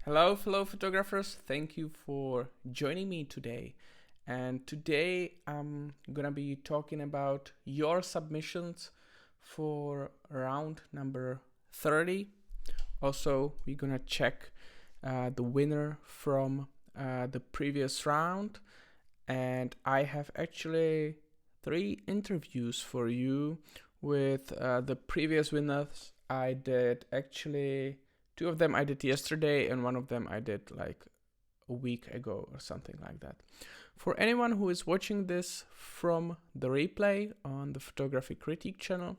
Hello, fellow photographers. Thank you for joining me today. And today I'm gonna be talking about your submissions for round number 30. Also, we're gonna check the winner from the previous round. And I have actually 3 interviews for you with the previous winners. I did actually 2 of them I did yesterday, and one of them I did like a week ago or something like that. For anyone who is watching this from the replay on the Photography Critique channel,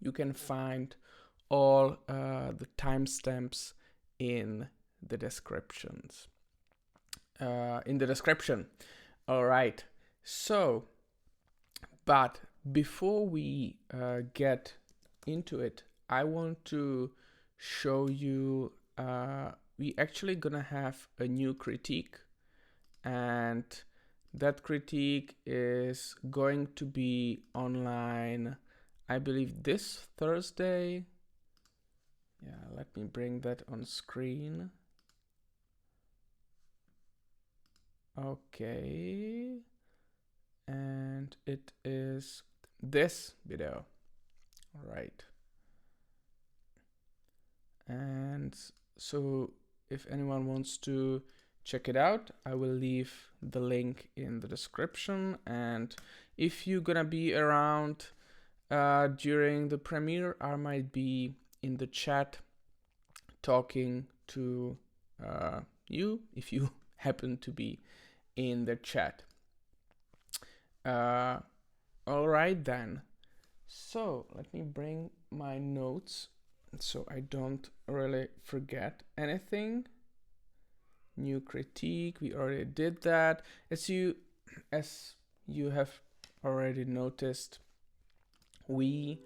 you can find all the timestamps in the descriptions. In the description. All right. So, but before we get into it, I want to show you we actually gonna have a new critique, and that critique is going to be online, I believe, this Thursday. Yeah, let me bring that on screen. Okay, and it is this video. All right. And so if anyone wants to check it out, I will leave the link in the description. And if you're gonna be around during the premiere, I might be in the chat talking to you if you happen to be in the chat. All right then. So let me bring my notes so I don't really forget anything. New critique, we already did that. As you have already noticed, we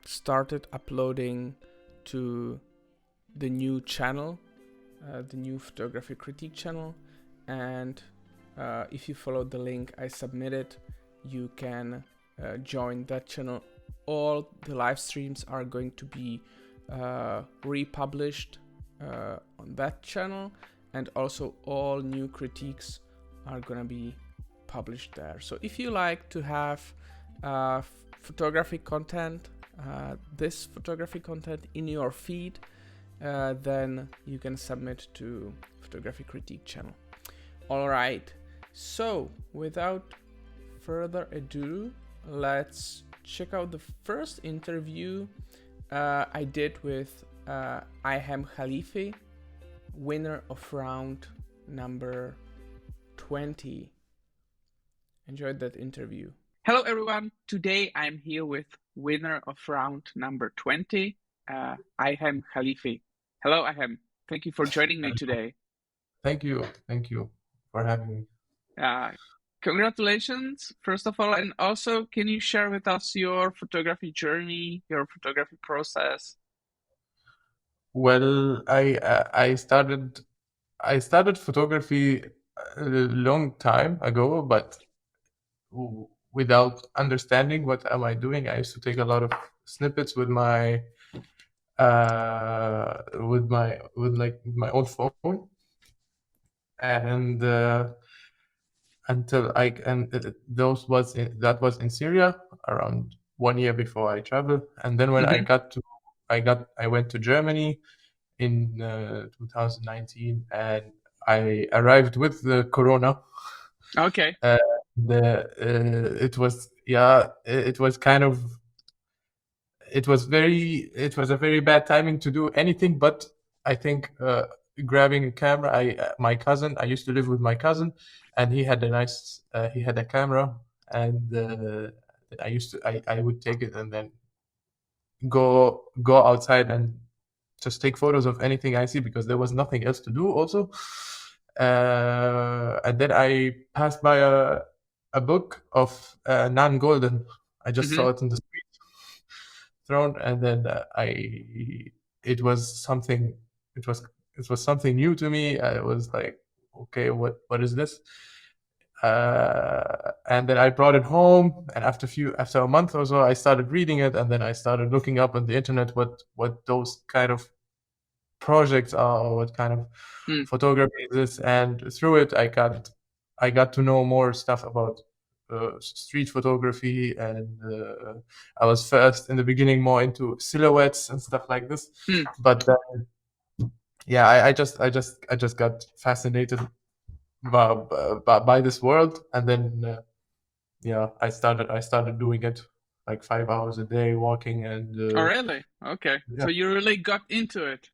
started uploading to the new channel, the new Photography Critique channel, and if you follow the link I submitted, you can join that channel. All the live streams are going to be republished on that channel, and also all new critiques are gonna be published there. So if you like to have photography content, this photography content in your feed, then you can submit to Photography Critique channel. All right, so without further ado, let's check out the first interview I did with Ayham Khalifeh, winner of round number 20. Enjoyed that interview. Hello everyone, today I'm here with winner of round number 20, Ayham Khalifeh. Hello Ayham, thank you for joining me today. Thank you for having me. Congratulations, first of all, and also can you share with us your photography journey, your photography process? Well, I started photography a long time ago, but without understanding what am I doing. I used to take a lot of snippets with my my old phone, and until that was in Syria around 1 year before I traveled, and then when I went to Germany in 2019, and I arrived with the Corona. Okay. It was a very bad timing to do anything, but I think grabbing a camera. I used to live with my cousin, and he had a camera, and I would take it and then go outside and just take photos of anything I see, because there was nothing else to do also. And then I passed by a book of Nan Golden. I just saw it in the street thrown, and then it was something new to me. I was like, okay, what is this? And then I brought it home, and after a month or so, I started reading it, and then I started looking up on the internet what those kind of projects are, or what kind of photography is this. And through it, I got to know more stuff about street photography, and I was first in the beginning more into silhouettes and stuff like this. But yeah, I just got fascinated by this world, and then yeah, I started doing it like 5 hours a day walking, and Oh, really? Okay. yeah. So you really got into it.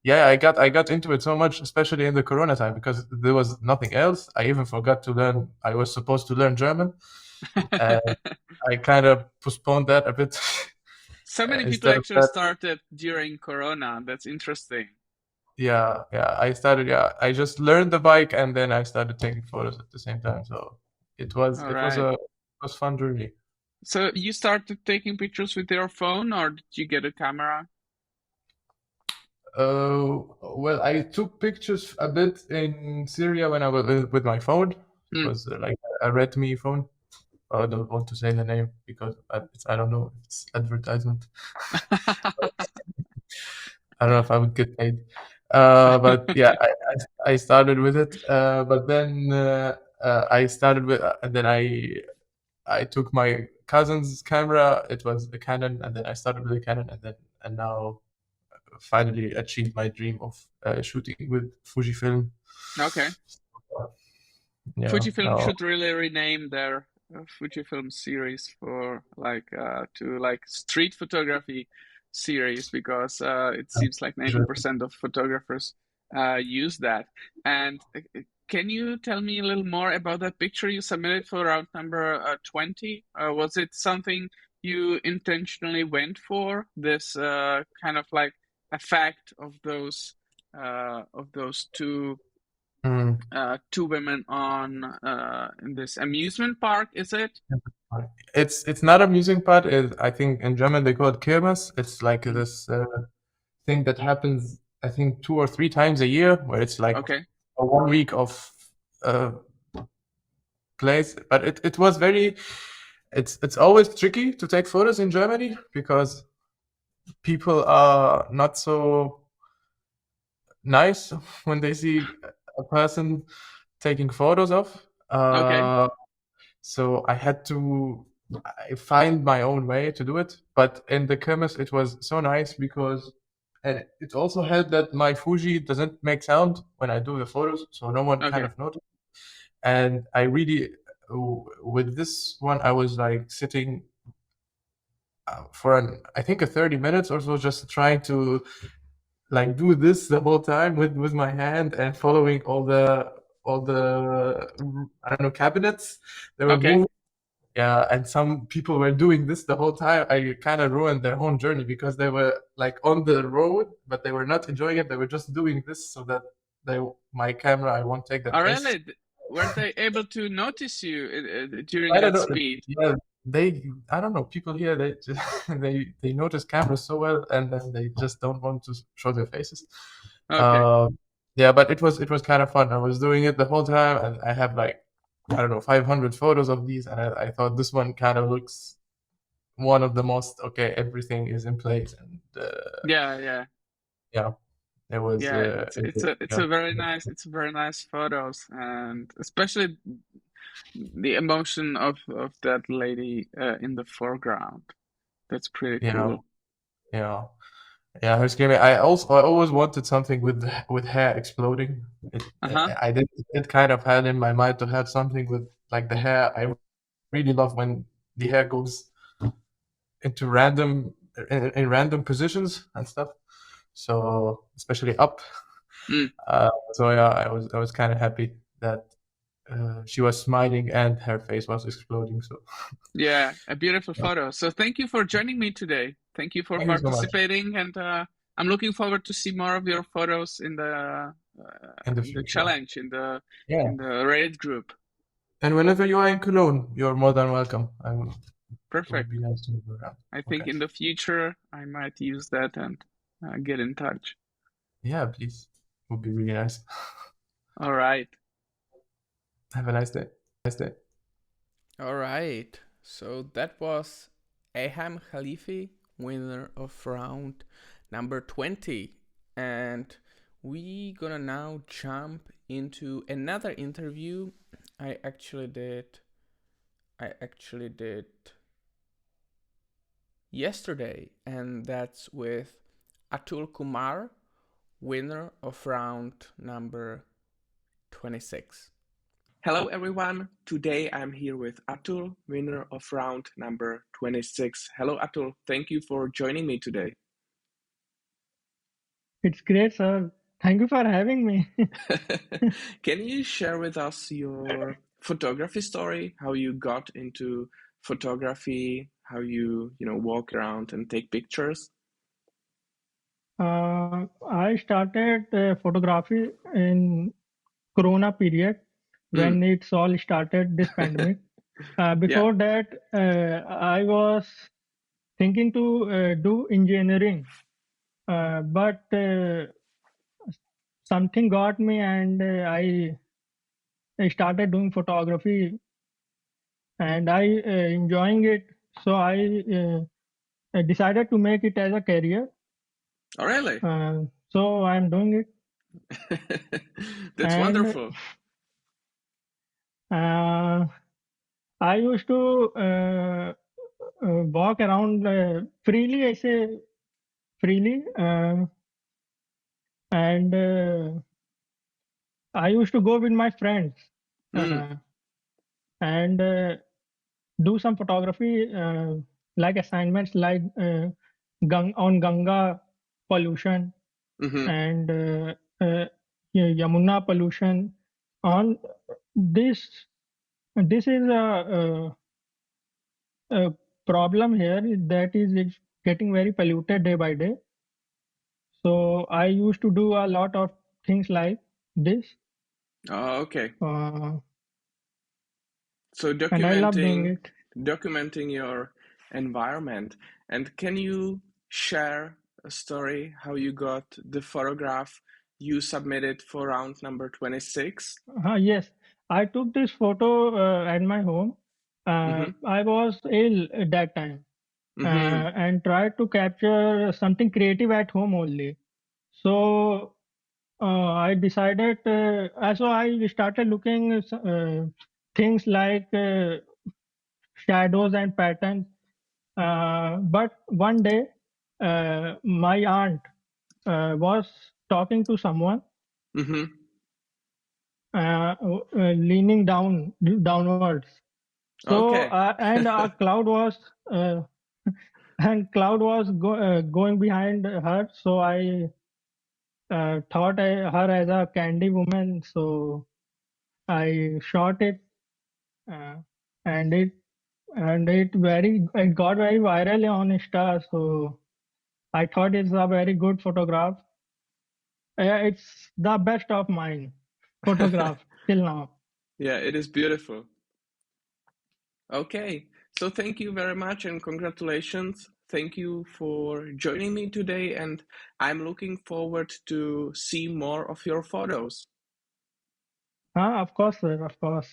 Yeah, I got into it so much, especially in the Corona time, because there was nothing else. I even forgot to learn. I was supposed to learn German, and I kind of postponed that a bit. So many people Instead of actually that, started during Corona. That's interesting. yeah, I started. Yeah, I just learned the bike, and then I started taking photos at the same time. So All it was right. a fun journey. So you started taking pictures with your phone, or did you get a camera? Well, I took pictures a bit in Syria when I was with my phone. It was like a Redmi phone. I don't want to say the name because I don't know if it's advertisement. I don't know if I would get paid. But yeah, I started with it. But then I started with, and then I took my cousin's camera. It was a Canon, and then I started with a Canon, and now finally achieved my dream of shooting with Fujifilm. Okay. Yeah, Fujifilm now should really rename their Fujifilm series for to like street photography series, because it seems like 90% of photographers use that. And can you tell me a little more about that picture you submitted for round number 20? Was it something you intentionally went for, this kind of like effect of those two women on in this amusement park, is it? it's not amusing part. I think in German they call it Kirmes. It's like this thing that happens, I think, 2 or 3 times a year, where it's like Okay. a 1 week of uh, place. But it was very. It's always tricky to take photos in Germany because people are not so nice when they see a person taking photos of. Okay. So I find my own way to do it. But in the Kermes, it was so nice because, and it also helped that my Fuji doesn't make sound when I do the photos, so no one kind Okay. of noticed. And I really, with this one, I was like sitting for I think a 30 minutes or so, just trying to like do this the whole time with my hand and following all the I don't know, cabinets. They were Okay. moving. Yeah, and some people were doing this the whole time. I kind of ruined their whole journey because they were like on the road, but they were not enjoying it. They were just doing this so that my camera, I won't take that Oh, face. really? Were they able to notice you during I don't that know. speed? Yeah, I don't know. People here, they just, they notice cameras so well, and then they just don't want to show their faces. Okay. Uh, yeah, but it was kind of fun. I was doing it the whole time, and I have like, I don't know, 500 photos of these, and I thought this one kind of looks one of the most okay. Everything is in place, and Yeah, yeah. yeah, it was Yeah, it's yeah, a very nice photos, and especially the emotion of that lady in the foreground. That's pretty yeah, cool. yeah. Yeah, her screaming. I always wanted something with hair exploding. Uh-huh. I did kind of had in my mind to have something with like the hair. I really love when the hair goes into in random positions and stuff. So especially up. Mm. So yeah, I was kind of happy that she was smiling and her face was exploding. So Yeah, a beautiful photo. So thank you for joining me today. Thank you for thank you so much. participating, and I'm looking forward to see more of your photos In the in the future, challenge yeah. in the Reddit group. And whenever you are in Cologne, you're more than welcome. It would Perfect. be nice to move around. I think Okay. in the future I might use that and get in touch. Yeah, please. Would be really nice. All right. Have a nice day. Nice day. All right. So that was Ayham Khalifeh, winner of round number 20. and we gonna now jump into another interview I actually did yesterday, and that's with Atul Kumar, winner of round number 26. Hello everyone, today I'm here with Atul, winner of round number 26. Hello Atul, thank you for joining me today. It's great, sir. Thank you for having me. Can you share with us your photography story, how you got into photography, how you walk around and take pictures? I started photography in Corona period when it's all started, this pandemic. Before that, I was thinking to do engineering, but something got me and I started doing photography and I enjoying it. So I decided to make it as a career. Oh, really? So I'm doing it. That's and wonderful. I used to walk around freely, I say freely, and I used to go with my friends and do some photography, like assignments like on Ganga pollution and Yamuna pollution. On this, this is a problem here that is it's getting very polluted day by day. So I used to do a lot of things like this. Oh, okay. So And I love doing it. documenting your environment. And can you share a story how you got the photograph you submitted for round number 26? Yes, I took this photo at my home. I was ill at that time and tried to capture something creative at home only. So I decided, so I started looking things like shadows and patterns. But one day, my aunt was talking to someone, leaning downwards. So and a cloud was going behind her. So I thought her as a candy woman. So I shot it, and it got very viral on Insta. So I thought it's a very good photograph. It's the best of mine photograph till now. Yeah, it is beautiful. Okay, so thank you very much and congratulations. Thank you for joining me today, and I'm looking forward to see more of your photos. Of course, sir, of course.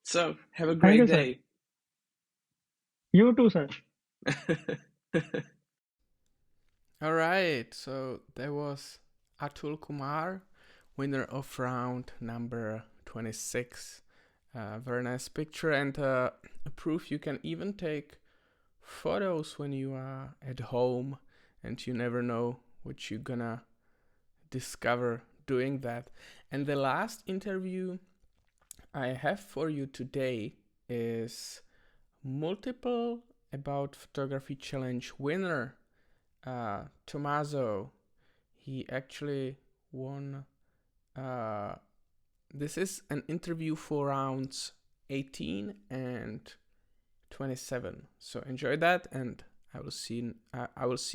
So have a Thank great you, day. Sir. You too, sir. All right, so there was Atul Kumar, winner of round number 26. Very nice picture and a proof you can even take photos when you are at home and you never know what you're gonna discover doing that. And the last interview I have for you today is multiple About Photography Challenge winner Tommaso. He actually won. This is an interview for rounds 18 and 27. So enjoy that, and I will see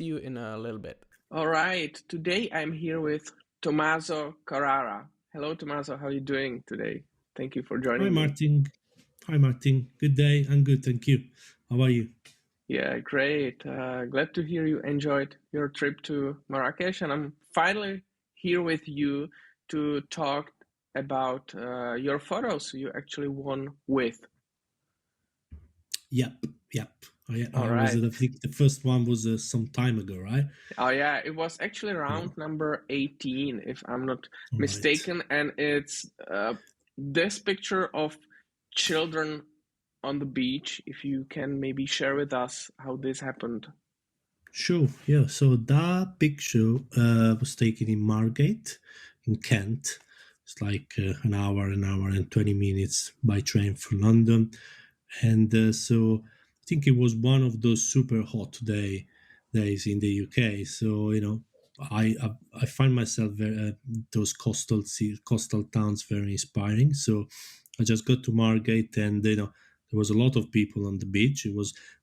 you in a little bit. All right. Today I'm here with Tommaso Carrara. Hello, Tommaso. How are you doing today? Thank you for joining me. Hi, Martin. Good day. I'm good, thank you. How are you? Yeah, great. Glad to hear you enjoyed your trip to Marrakesh, and I'm finally here with you to talk about your photos you actually won with. Yep. I was I think the first one was some time ago, right? Oh yeah, it was actually round number 18, if I'm not mistaken, and it's this picture of children on the beach. If you can maybe share with us how this happened. Sure, yeah. So that picture was taken in Margate, in Kent. It's like an hour and 20 minutes by train from London. And so I think it was one of those super hot days in the UK. So, I find myself those coastal towns very inspiring. So I just got to Margate, and there was a lot of people on the beach.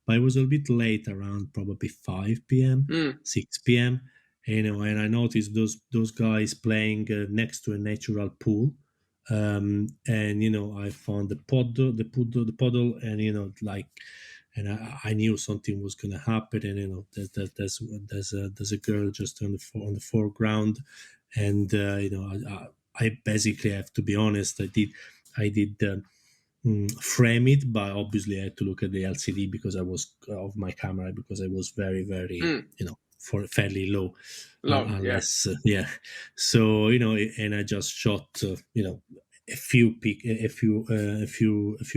But it was a bit late, around probably 5 p.m., 6 p.m. And I noticed those guys playing next to a natural pool. And I found the puddle, and and I knew something was going to happen. And there's a girl just on the foreground, and I basically have to be honest. I did frame it, but obviously I had to look at the LCD because I was of my camera, because I was very for fairly low, unless So and I just shot a few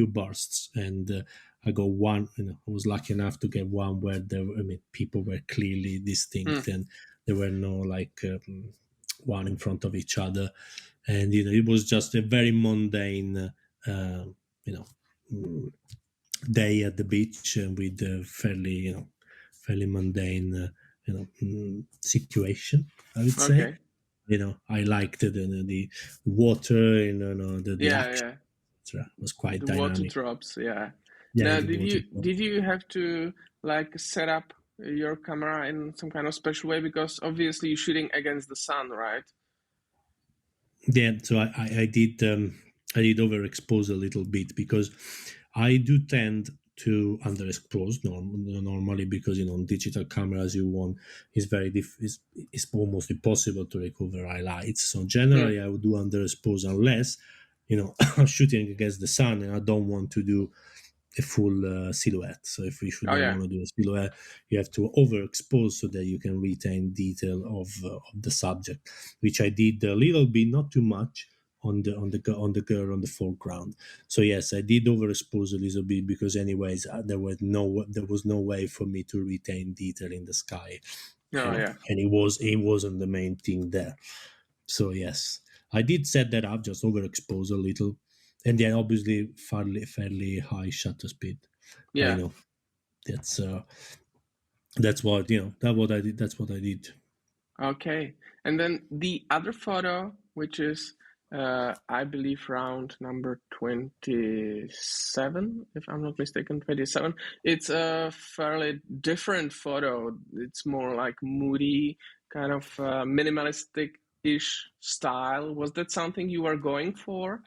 bursts, and I got one. I was lucky enough to get one where people were clearly distinct, and there were no one in front of each other, and it was just a very mundane day at the beach, with a fairly mundane situation, I would say. I liked the water, the action. It was quite the dynamic. Water drops, yeah. Yeah. Now, did you have to set up your camera in some kind of special way, because obviously you're shooting against the sun, right? Yeah, so I did overexpose a little bit, because I do tend to underexpose normally, because on digital cameras it's almost impossible to recover highlights. So generally I would do underexpose, unless I'm shooting against the sun and I don't want to do a full silhouette. So if you don't want to do a silhouette, you have to overexpose so that you can retain detail of the subject, which I did a little bit, not too much, on the girl on the foreground. So yes, I did overexpose a little bit, because anyways there was no way for me to retain detail in the sky. And it wasn't the main thing there. So yes, I did set that up, just overexpose a little, and then obviously fairly high shutter speed. Yeah, that's what I did. That's what I did. Okay, and then the other photo, which is I believe round number 27, if I'm not mistaken, 27. It's a fairly different photo. It's more like moody, kind of minimalistic-ish style. Was that something you were going for?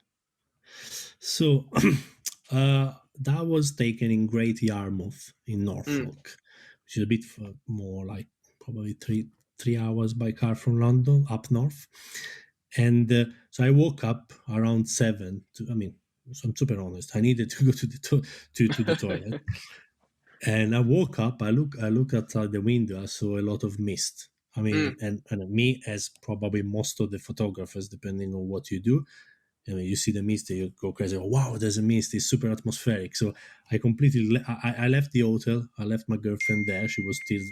So that was taken in Great Yarmouth in Norfolk, which is a bit more like probably three hours by car from London, up north. And so I woke up around 7. So I'm super honest. I needed to go to the toilet. And I woke up. I look outside the window. I saw a lot of mist. And me, as probably most of the photographers, depending on what you do, you see the mist, you go crazy. Oh, wow, there's a mist. It's super atmospheric. So I completely I left the hotel. I left my girlfriend there. She was still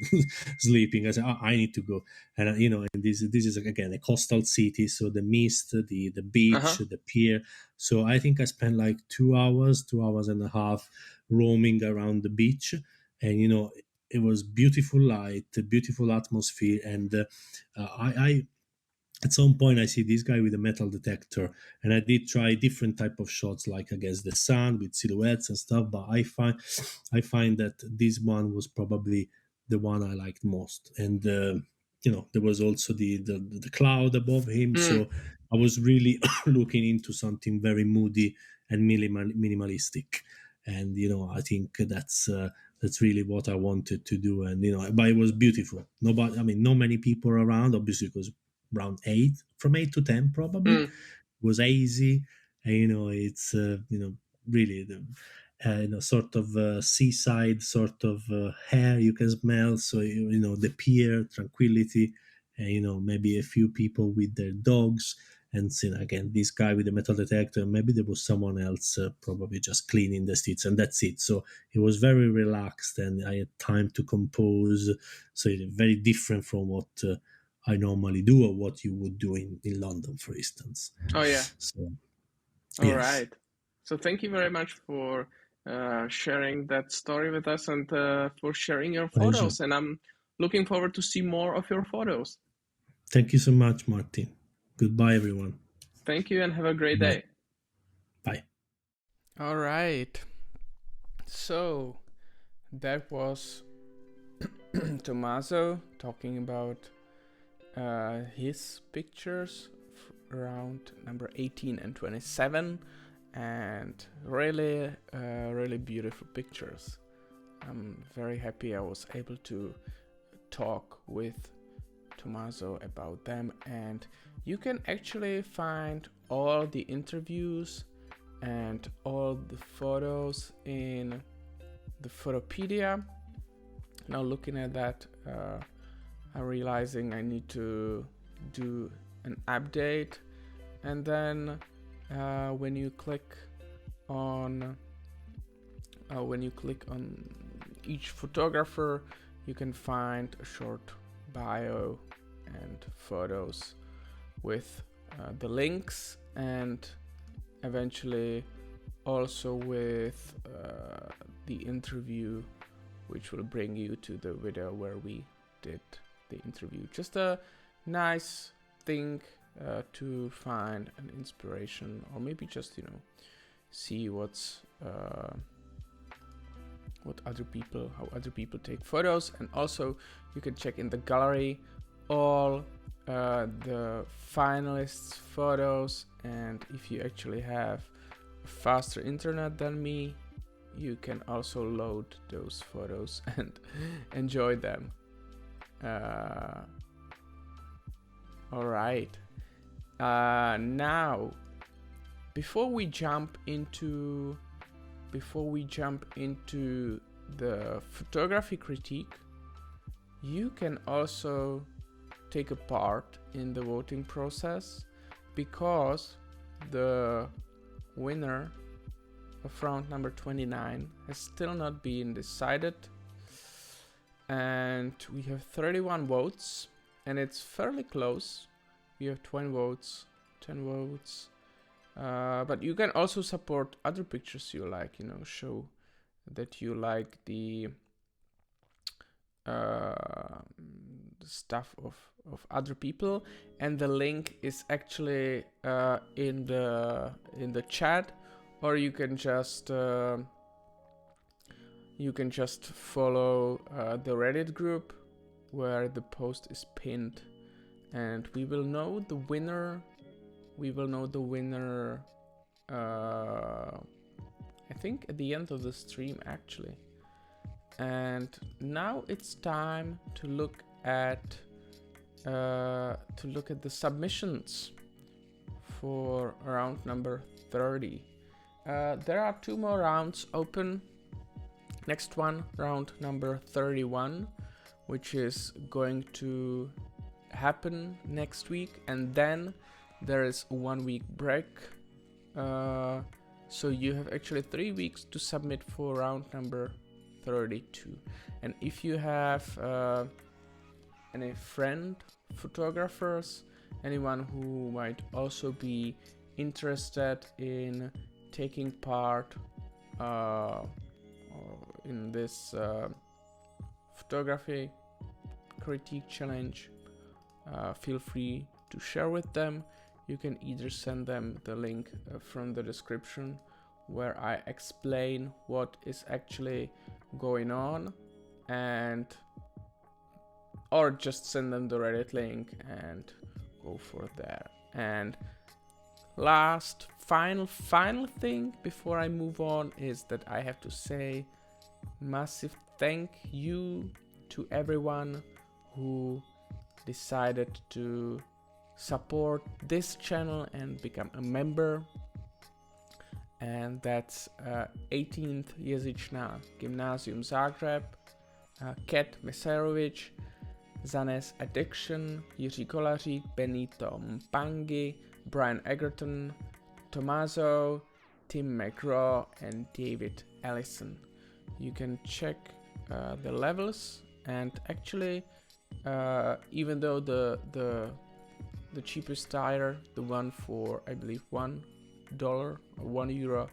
sleeping. I said, I need to go. And and this is again a coastal city. So the mist, the beach, the pier. So I think I spent like 2 hours and a half roaming around the beach, and it was beautiful light, beautiful atmosphere, and I at some point I see this guy with a metal detector, and I did try different type of shots, like against the sun with silhouettes and stuff, but I find that this one was probably the one I liked most. And there was also the cloud above him, so I was really looking into something very moody and minimalistic. And I think that's really what I wanted to do. And but it was beautiful. No many people around, obviously, because around 8, from 8 to 10 probably. It was hazy, and it's really sort of seaside sort of air you can smell. So the pier, tranquility, maybe a few people with their dogs, and again this guy with the metal detector. Maybe there was someone else probably just cleaning the streets, and that's it. So it was very relaxed, and I had time to compose. So it's very different from what I normally do, or what you would do in London, for instance. Oh yeah. So, all right. So thank you very much for sharing that story with us, and for sharing your photos. And I'm looking forward to see more of your photos. Thank you so much, Martin. Goodbye, everyone. Thank you, and have a great day. Bye. All right. So that was Tommaso talking about his pictures around number 18 and 27, and really beautiful pictures. I'm very happy I was able to talk with Tommaso about them, and you can actually find all the interviews and all the photos in the Photopedia. Now looking at that, I'm realizing I need to do an update, and then when you click on each photographer, you can find a short bio and photos with the links, and eventually also with the interview, which will bring you to the video where we did the interview. Just a nice thing to find an inspiration, or maybe just see how other people take photos. And also you can check in the gallery all the finalists' photos, and if you actually have a faster internet than me, you can also load those photos and enjoy them. All right. Now, before we jump into the photography critique, you can also take a part in the voting process, because the winner of round number 29 has still not been decided, and we have 31 votes, and it's fairly close. We have 10 votes, but you can also support other pictures you like, show that you like the stuff of other people, and the link is actually in the chat, or you can just follow the Reddit group where the post is pinned, and we will know the winner. I think at the end of the stream, actually. And now it's time to look at the submissions for round number 30. There are 2 more rounds open. Next one, round number 31, which is going to happen next week, and then there is a 1-week break. So you have actually 3 weeks to submit for round number 32. And if you have any friend photographers, anyone who might also be interested in taking part in this photography critique challenge, feel free to share with them. You can either send them the link from the description where I explain what is actually going on, or just send them the Reddit link and go for there. And last final thing before I move on is that I have to say massive thank you to everyone who decided to support this channel and become a member. and that's 18th Jezična Gymnasium Zagreb, Ket Meserovic, Zanes Addiction, Jiří Kolařík, Benito Mpangi, Brian Egerton, Tommaso, Tim McGraw, and David Ellison. You can check the levels, and actually, even though the cheapest tire, the one for I believe $1 or €1,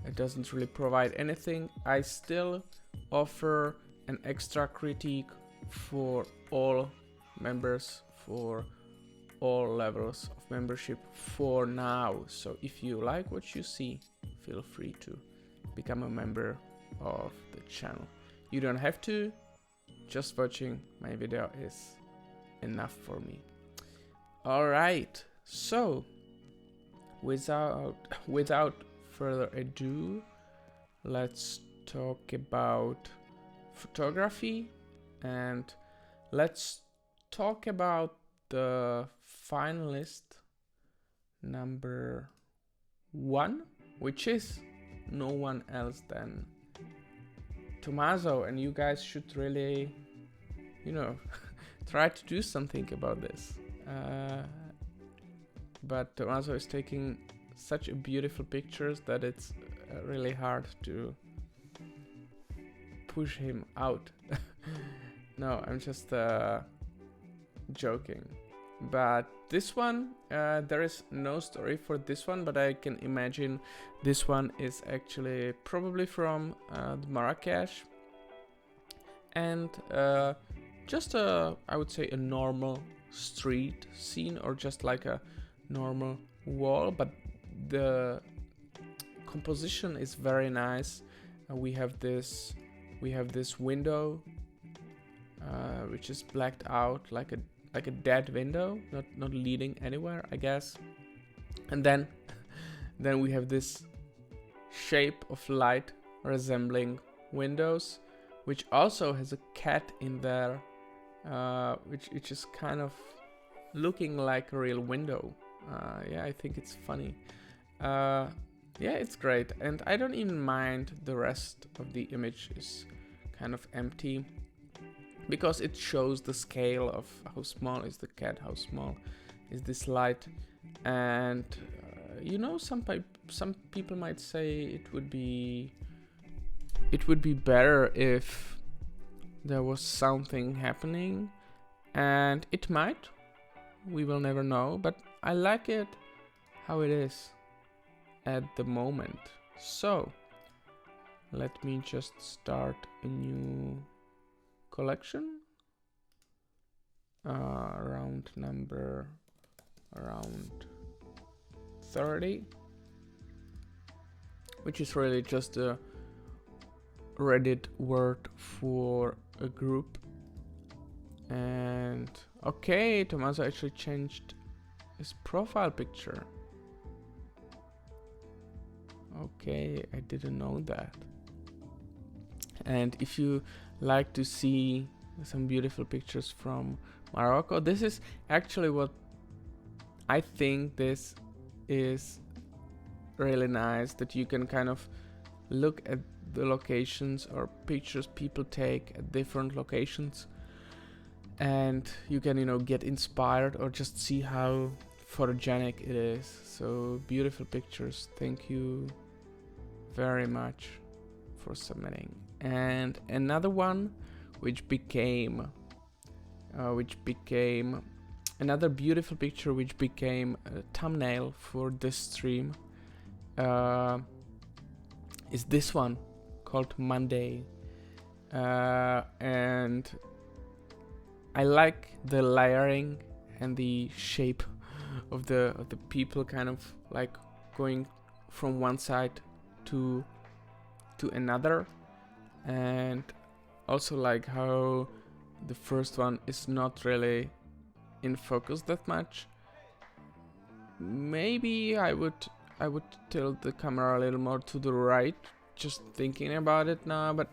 it doesn't really provide anything, I still offer an extra critique for all members, for all levels of membership for now. So if you like what you see, feel free to become a member of the channel. You don't have to, just watching my video is enough for me. Alright, so without further ado, let's talk about photography, and let's talk about the finalist number 1, which is no one else than Tommaso, and you guys should really, try to do something about this. But Tommaso is taking such beautiful pictures that it's really hard to push him out. No, I'm just joking. But this one, there is no story for this one, but I can imagine this one is actually probably from Marrakesh, and just I would say a normal street scene, or just like a normal wall, but the composition is very nice. We have this window which is blacked out, like a dead window, not leading anywhere, I guess. And then we have this shape of light resembling windows, which also has a cat in there, which is kind of looking like a real window. Yeah, I think it's funny. Yeah, it's great, and I don't even mind the rest of the image is kind of empty, because it shows the scale of how small is the cat, how small is this light. And some people might say it would be better if there was something happening, and it might, we will never know, but I like it how it is at the moment. So let me just start a new collection around 30, which is really just a Reddit word for a group. And okay, Tommaso actually changed his profile picture. Okay, I didn't know that. And if you like to see some beautiful pictures from Morocco, this is actually what I think this is really nice, that you can kind of look at the locations or pictures people take at different locations, and you can get inspired or just see how photogenic it is. So beautiful pictures. Thank you very much for submitting. And another one which became another beautiful picture, which became a thumbnail for this stream, is this one called Monday. And I like the layering and the shape of the people, kind of like going from one side to another, and also like how the first one is not really in focus that much. Maybe I would tilt the camera a little more to the right, just thinking about it now, but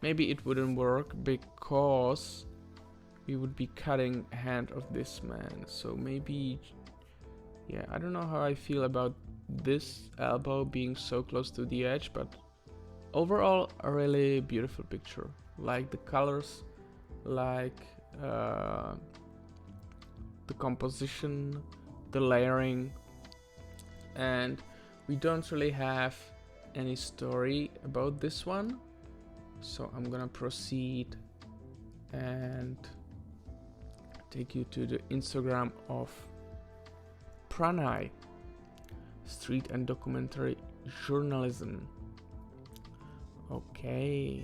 maybe it wouldn't work because we would be cutting a hand of this man. So maybe, yeah, I don't know how I feel about this elbow being so close to the edge, but overall a really beautiful picture. Like the colors, like the composition, the layering, and we don't really have any story about this one, so I'm gonna proceed and take you to the Instagram of Pranay, street and documentary journalism. Okay,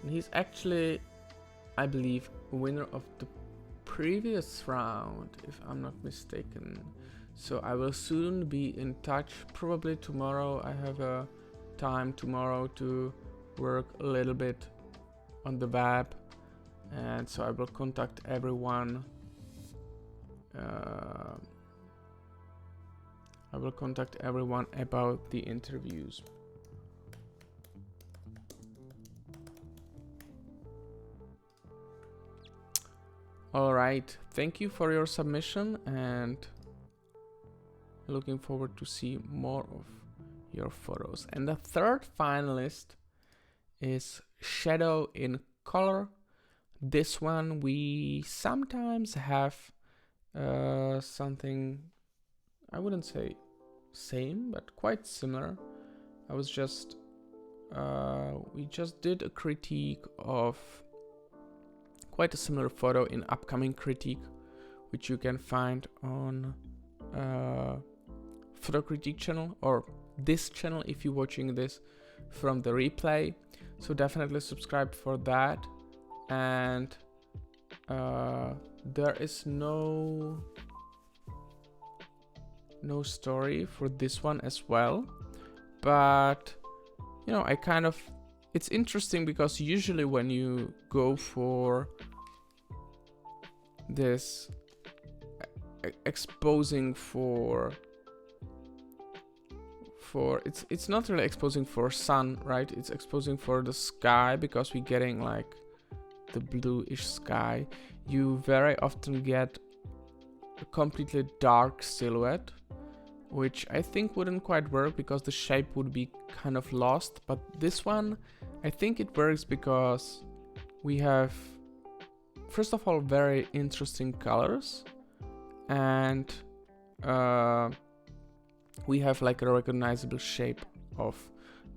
and he's actually, I believe, winner of the previous round, if I'm not mistaken. So I will soon be in touch. Probably tomorrow. I have a time tomorrow to work a little bit on the web, and so I will contact everyone. I will contact everyone about the interviews. All right, thank you for your submission, and looking forward to see more of your photos. And the third finalist is Shadow in Color. This one we sometimes have something, I wouldn't say same, but quite similar. We just did a critique of quite a similar photo in upcoming critique, which you can find on Photo Critique channel, or this channel if you're watching this from the replay. So definitely subscribe for that. And there is no story for this one as well, but you know, it's interesting because usually when you go for this exposing for it's not really exposing for sun, right? It's exposing for the sky, because we're getting like the bluish sky. You very often get a completely dark silhouette, which I think wouldn't quite work because the shape would be kind of lost. But this one, I think it works because we have, first of all, very interesting colors, and we have like a recognizable shape of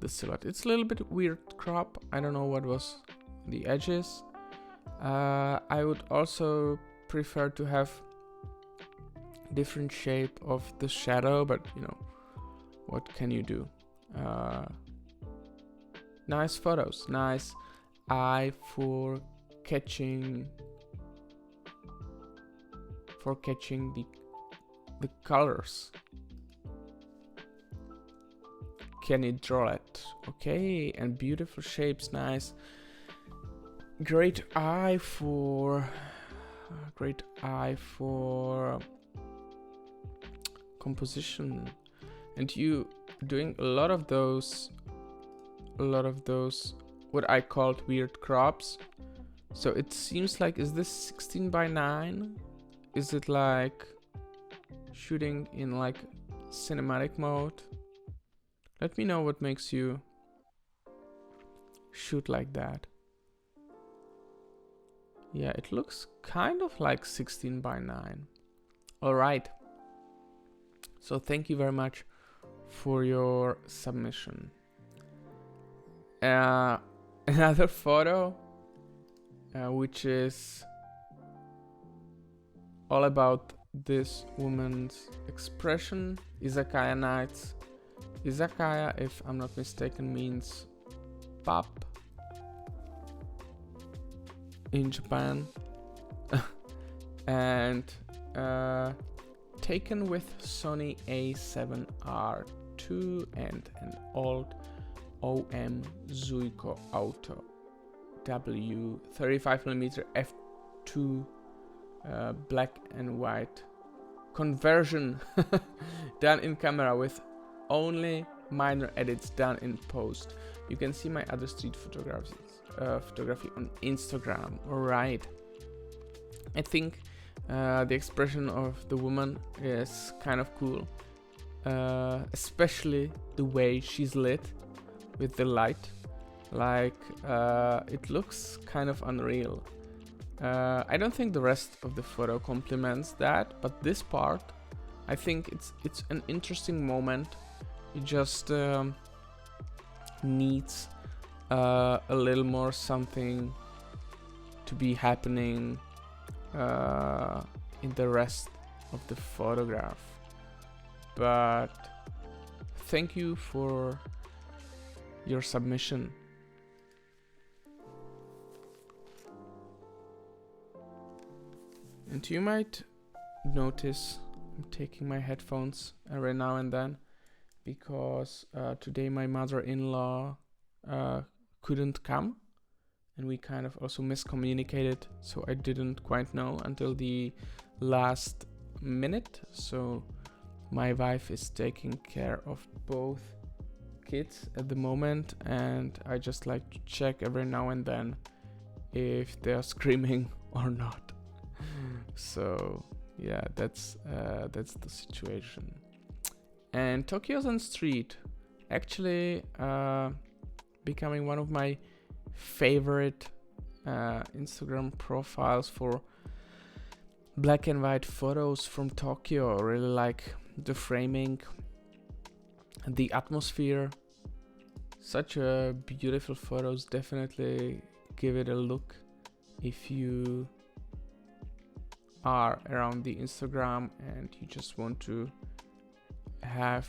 the silhouette. It's a little bit weird crop. I don't know what was the edges. I would also prefer to have different shape of the shadow, but you know, what can you do? Nice photos, nice eye for catching the colors. Can you draw it? Okay, and beautiful shapes, nice. Great eye for composition. And you doing a lot of those what I called weird crops. So it seems like, is this 16:9? Is it like shooting in like cinematic mode? Let me know what makes you shoot like that. Yeah, it looks kind of like 16:9. All right. So thank you very much for your submission. Another photo, which is all about this woman's expression. Izakaya nights. Izakaya, if I'm not mistaken, means pub in Japan. And taken with Sony A7R II and an old OM Zuiko Auto W 35mm f2 black and white conversion done in camera with only minor edits done in post. You can see my other street photography on Instagram. Alright, I think the expression of the woman is kind of cool. especially the way she's lit with the light. Like, it looks kind of unreal. I don't think the rest of the photo complements that, but this part, I think it's an interesting moment. It just needs a little more something to be happening in the rest of the photograph. But thank you for your submission. And you might notice I'm taking my headphones every now and then because today my mother-in-law couldn't come, and we kind of also miscommunicated, so I didn't quite know until the last minute. So my wife is taking care of both kids at the moment, and I just like to check every now and then if they're screaming or not. So yeah, that's the situation. And Tokyo's on Street actually becoming one of my favorite Instagram profiles for black and white photos from Tokyo. I really like the framing, the atmosphere. Such a beautiful photos. Definitely give it a look if you are around the Instagram and you just want to have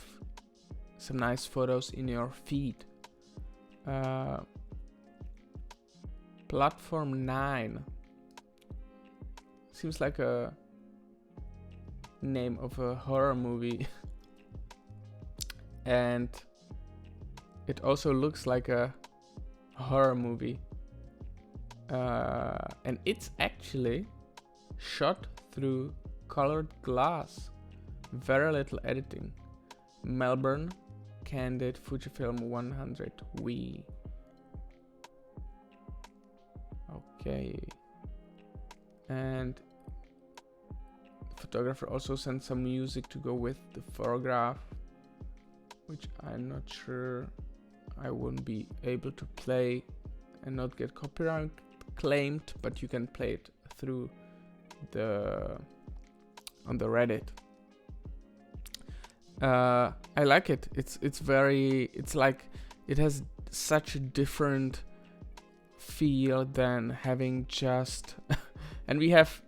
some nice photos in your feed. Platform 9 seems like a name of a horror movie. And it also looks like a horror movie. And it's actually shot through colored glass. Very little editing. Melbourne, Candid, Fujifilm 100V. Okay. And the photographer also sent some music to go with the photograph, which I'm not sure I wouldn't be able to play and not get copyright claimed, but you can play it through on the Reddit. I like it. It's like it has such a different feel than having just and we have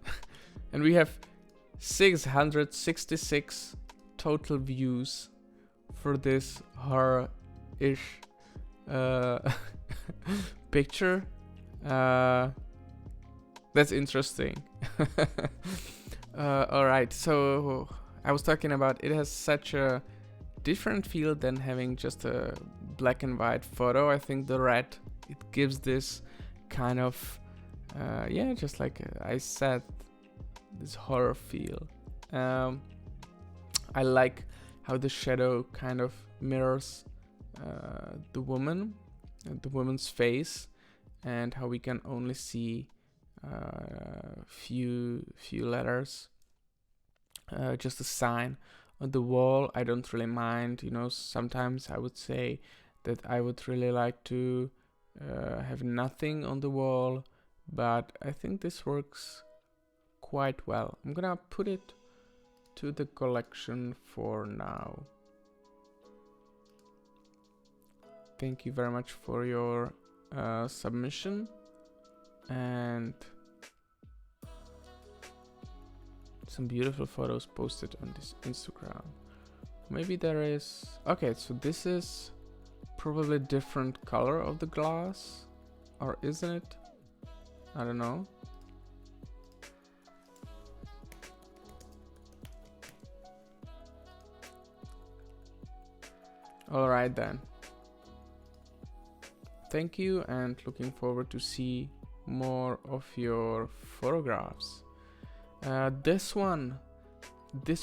666 total views for this horror-ish picture. That's interesting. Alright, so I was talking about it has such a different feel than having just a black and white photo. I think the red, it gives this kind of just like I said, this horror feel. I like how the shadow kind of mirrors the woman's face, and how we can only see few letters, just a sign on the wall. I don't really mind, sometimes I would say that I would really like to have nothing on the wall, but I think this works quite well. I'm gonna put it to the collection for now. Thank you very much for your submission, and some beautiful photos posted on this Instagram. Maybe there is... Okay, so this is probably different color of the glass, or isn't it? I don't know. Alright then. Thank you, and looking forward to see more of your photographs. This one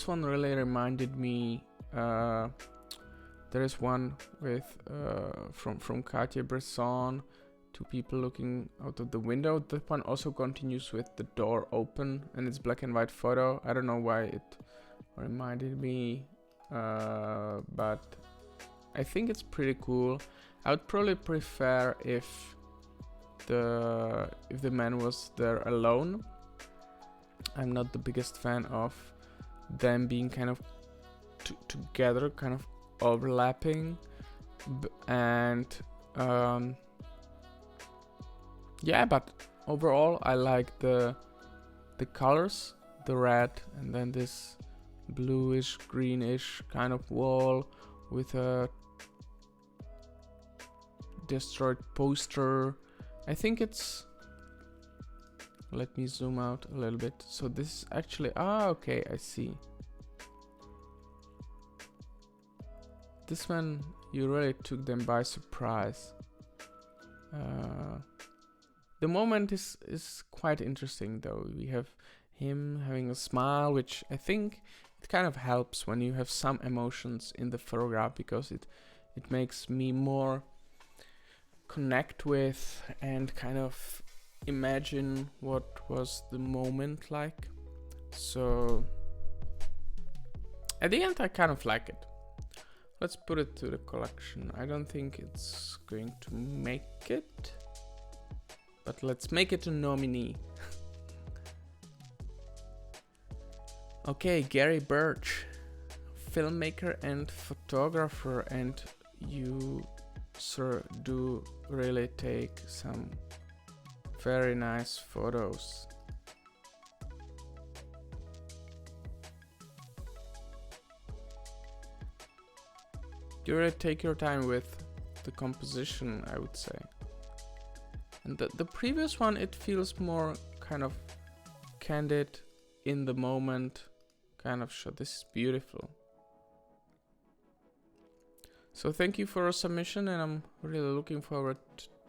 really reminded me. There is one with from Cartier-Bresson, two people looking out of the window. This one also continues with the door open, and it's black and white photo. I don't know why it reminded me but I think it's pretty cool. I would probably prefer if the man was there alone. I'm not the biggest fan of them being kind of together, kind of overlapping, and yeah, but overall I like the colors, the red, and then this bluish greenish kind of wall with a destroyed poster. I think it's, let me zoom out a little bit. So this is actually, okay, I see. This one, you really took them by surprise. The moment is quite interesting though. We have him having a smile, which I think it kind of helps when you have some emotions in the photograph, because it makes me more connect with and kind of imagine what was the moment like. So at the end I kind of like it. Let's put it to the collection. I don't think it's going to make it, but let's make it a nominee. Okay, Gary Birch, filmmaker and photographer, and you, sir, do really take some very nice photos. You really take your time with the composition, I would say. And the previous one, it feels more kind of candid, in the moment kind of shot. This is beautiful. So thank you for your submission, and I'm really looking forward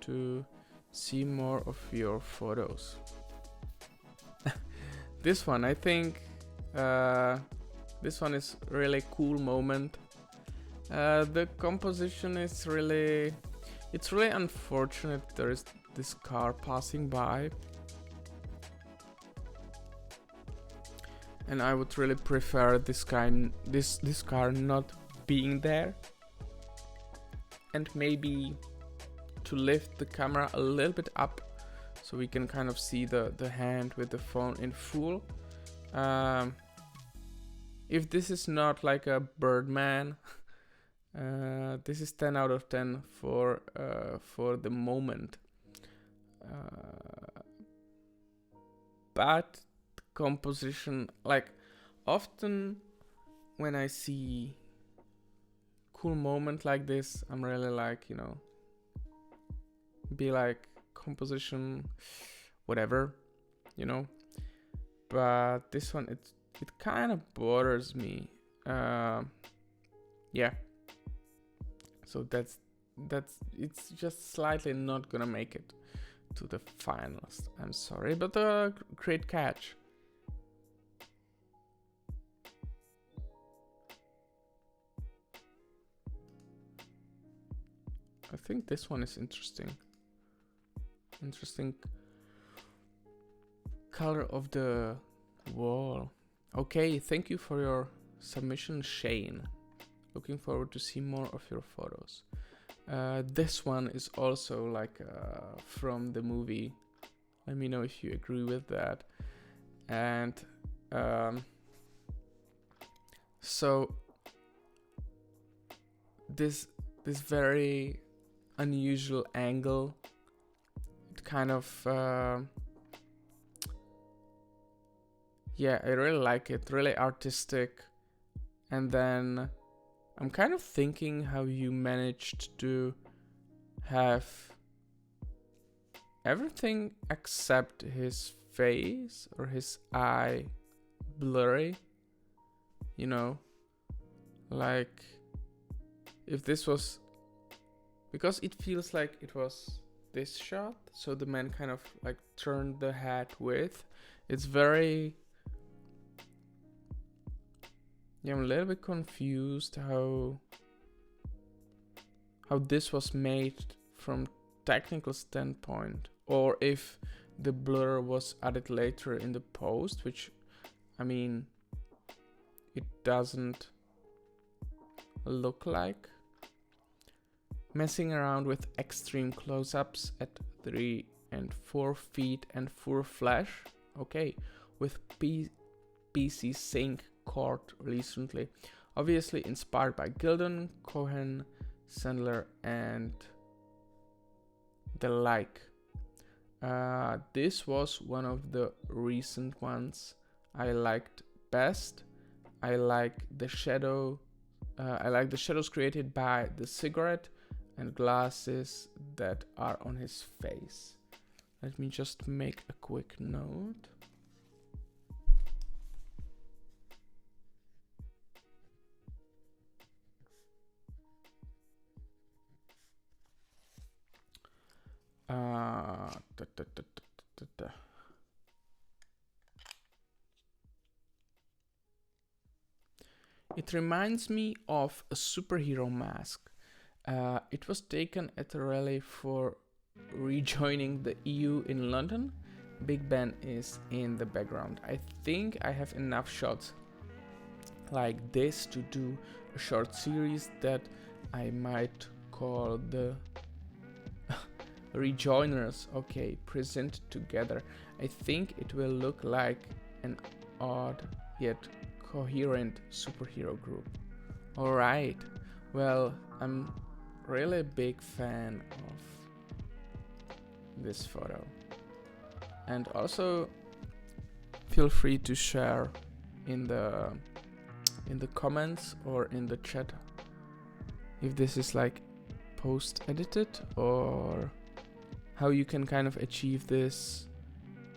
to see more of your photos. This one, I think, this one is really cool moment. The composition is really, it's really unfortunate there is this car passing by, and I would really prefer this car not being there, and maybe to lift the camera a little bit up so we can kind of see the hand with the phone in full. If this is not like a Birdman, this is 10 out of 10 for the moment. But composition, like, often when I see cool moment like this, I'm really like, you know, be like, composition, whatever, you know. But this one, it kind of bothers me. Yeah. So that's it's just slightly not gonna make it to the finals. I'm sorry, but a great catch. I think this one is interesting. Interesting color of the wall. Okay, thank you for your submission, Shane. Looking forward to see more of your photos. This one is also like from the movie. Let me know if you agree with that. And so this very unusual angle, it kind of yeah, I really like it, really artistic. And then I'm kind of thinking how you managed to have everything except his face or his eye blurry, you know, like if this was, because it feels like it was this shot, so the man kind of like turned the head with, it's very, yeah, I'm a little bit confused how this was made from technical standpoint, or if the blur was added later in the post, which, I mean, it doesn't look like. Messing around with extreme close-ups at 3 and 4 feet and full flash. Okay, with PC Sync Cord recently. Obviously inspired by Gildan, Cohen, Sandler, and the like. This was one of the recent ones I liked best. I like the shadows created by the cigarette and glasses that are on his face. Let me just make a quick note. It reminds me of a superhero mask. It was taken at a rally for rejoining the EU in London. Big Ben is in the background. I think I have enough shots like this to do a short series that I might call the Rejoiners. Okay, present together. I think it will look like an odd yet coherent superhero group. Alright, well, I'm really a big fan of this photo. And also feel free to share in the comments or in the chat if this is like post edited or how you can kind of achieve this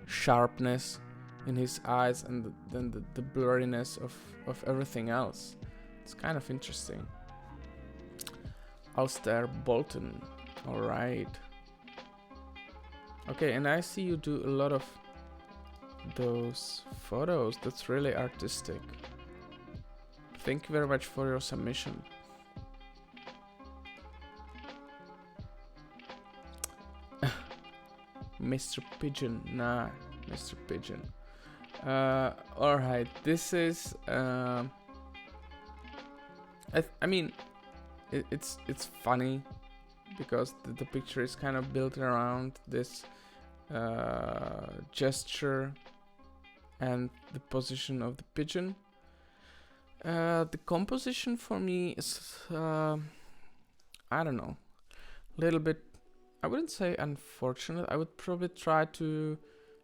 sharpness in his eyes and then the blurriness of everything else. It's kind of interesting. Ulster Bolton. Alright. Okay, and I see you do a lot of those photos. That's really artistic. Thank you very much for your submission. Mr. Pigeon. Nah, Mr. Pigeon. Alright, this is I mean it's funny because the picture is kind of built around this gesture and the position of the pigeon. The composition for me is I don't know, a little bit, I wouldn't say unfortunate. I would probably try to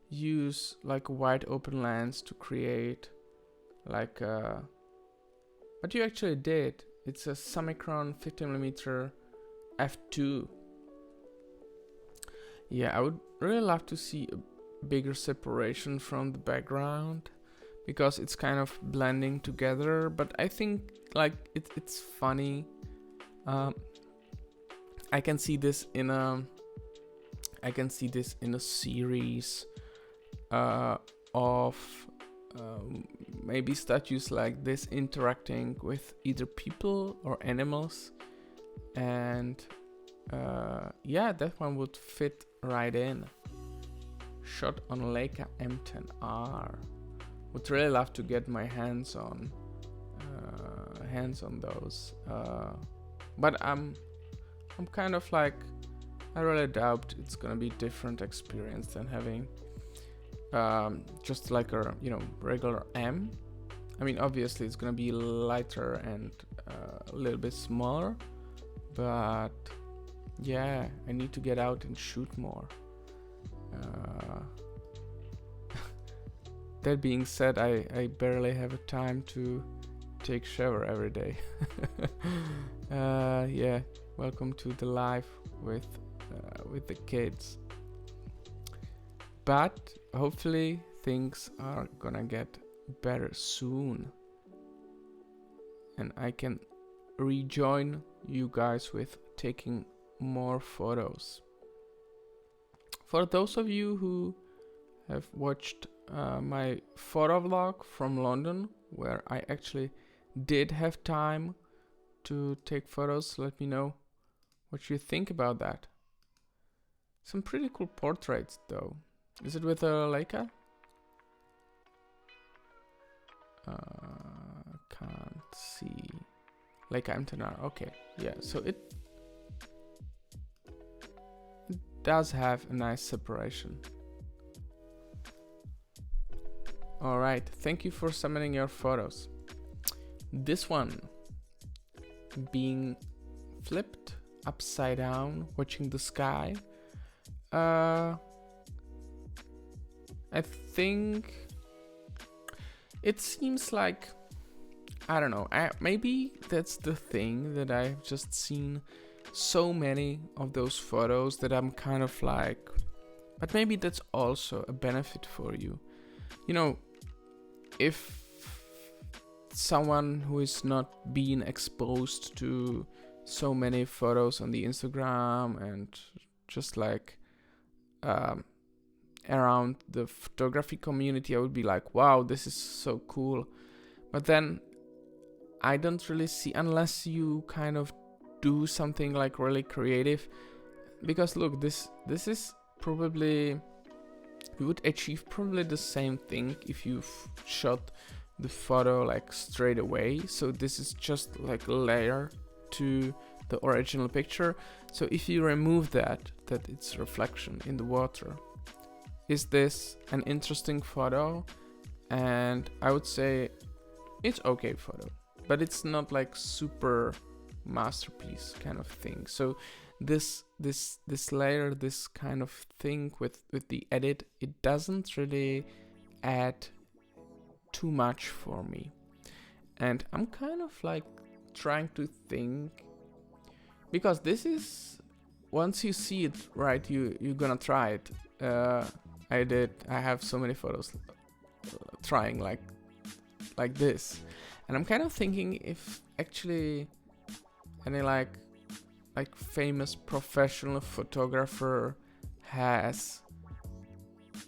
use like a wide open lens to create like what you actually did. It's a Summicron 50mm f2. Yeah, I would really love to see a bigger separation from the background because it's kind of blending together, but I think like it's funny. I can see this in a series of maybe statues like this interacting with either people or animals, and yeah, that one would fit right in. Shot on Leica M10R. Would really love to get my hands on those, but I'm kind of like, I really doubt it's gonna be different experience than having just like a regular M. I mean, obviously it's gonna be lighter and a little bit smaller, but yeah, I need to get out and shoot more. That being said, I barely have a time to take shower every day. Yeah, welcome to the life with the kids. But hopefully things are gonna get better soon, and I can rejoin you guys with taking more photos. For those of you who have watched my photo vlog from London, where I actually did have time to take photos, let me know what you think about that. Some pretty cool portraits though. Is it with a Leica? Can't see. Lake Amtenar. Okay, yeah. So it does have a nice separation. All right, thank you for submitting your photos. This one, being flipped upside down, watching the sky. I think it seems like, I don't know, maybe that's the thing, that I've just seen so many of those photos that I'm kind of like, but maybe that's also a benefit for you. You know, if someone who is not being exposed to so many photos on the Instagram and just like around the photography community, I would be like, wow, this is so cool. But then I don't really see, unless you kind of do something like really creative, because look, this is probably, you would achieve probably the same thing if you shot the photo like straight away. So this is just like a layer to the original picture. So if you remove that it's reflection in the water, is this an interesting photo? And I would say it's okay photo, but it's not like super masterpiece kind of thing. So this layer, this kind of thing with the edit, it doesn't really add too much for me. And I'm kind of like trying to think, because this is, once you see it, right, you're gonna try it. I have so many photos trying like this, and I'm kind of thinking if actually any like famous professional photographer has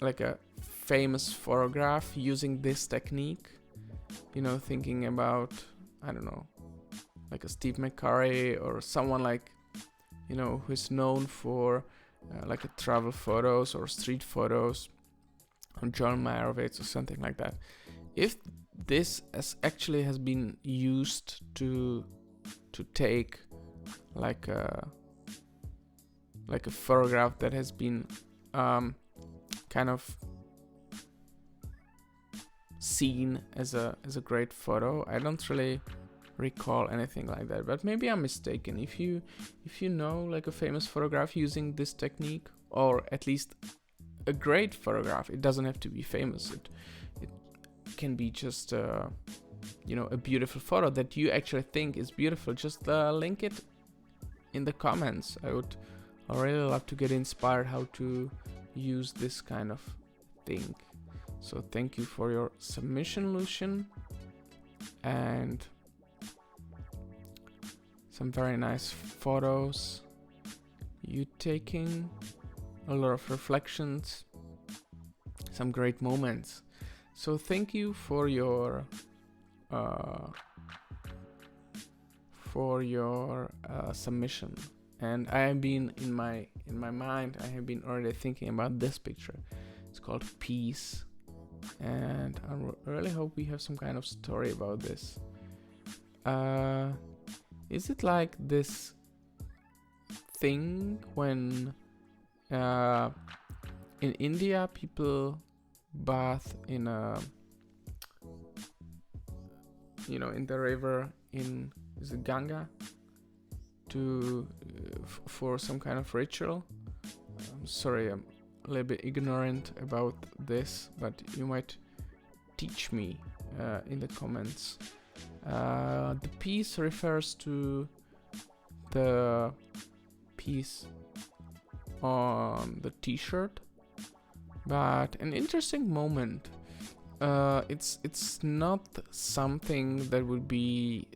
like a famous photograph using this technique, you know, thinking about, I don't know, like a Steve McCurry or someone like, you know, who's known for like a travel photos or street photos, or John Meyerowitz or something like that. If this has been used to take like a photograph that has been kind of seen as a great photo, I don't really recall anything like that, but maybe I'm mistaken. If you know like a famous photograph using this technique, or at least a great photograph, it doesn't have to be famous, it can be just you know, a beautiful photo that you actually think is beautiful, just link it in the comments. I really love to get inspired how to use this kind of thing. So thank you for your submission, Lucian, and some very nice photos you taking, a lot of reflections, some great moments. So thank you for your submission. And I have been in my mind, I have been already thinking about this picture. It's called Peace, and I really hope we have some kind of story about this. Is it like this thing when in India people bath in in the river, is it Ganga, to for some kind of ritual? I'm sorry, I'm a little bit ignorant about this, but you might teach me in the comments. The piece refers to the piece on the t-shirt, but an interesting moment. It's not something that would be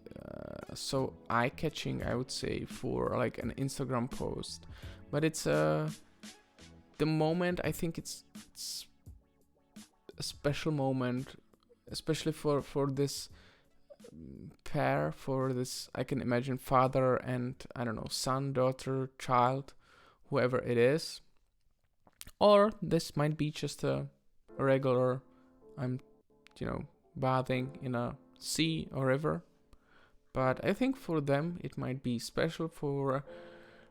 so eye-catching, I would say, for like an Instagram post, but it's the moment. I think it's a special moment, especially for this pair, for this, I can imagine, father and, I don't know, son, daughter, child, whoever it is. Or this might be just a regular, I'm bathing in a sea or river, but I think for them it might be special. For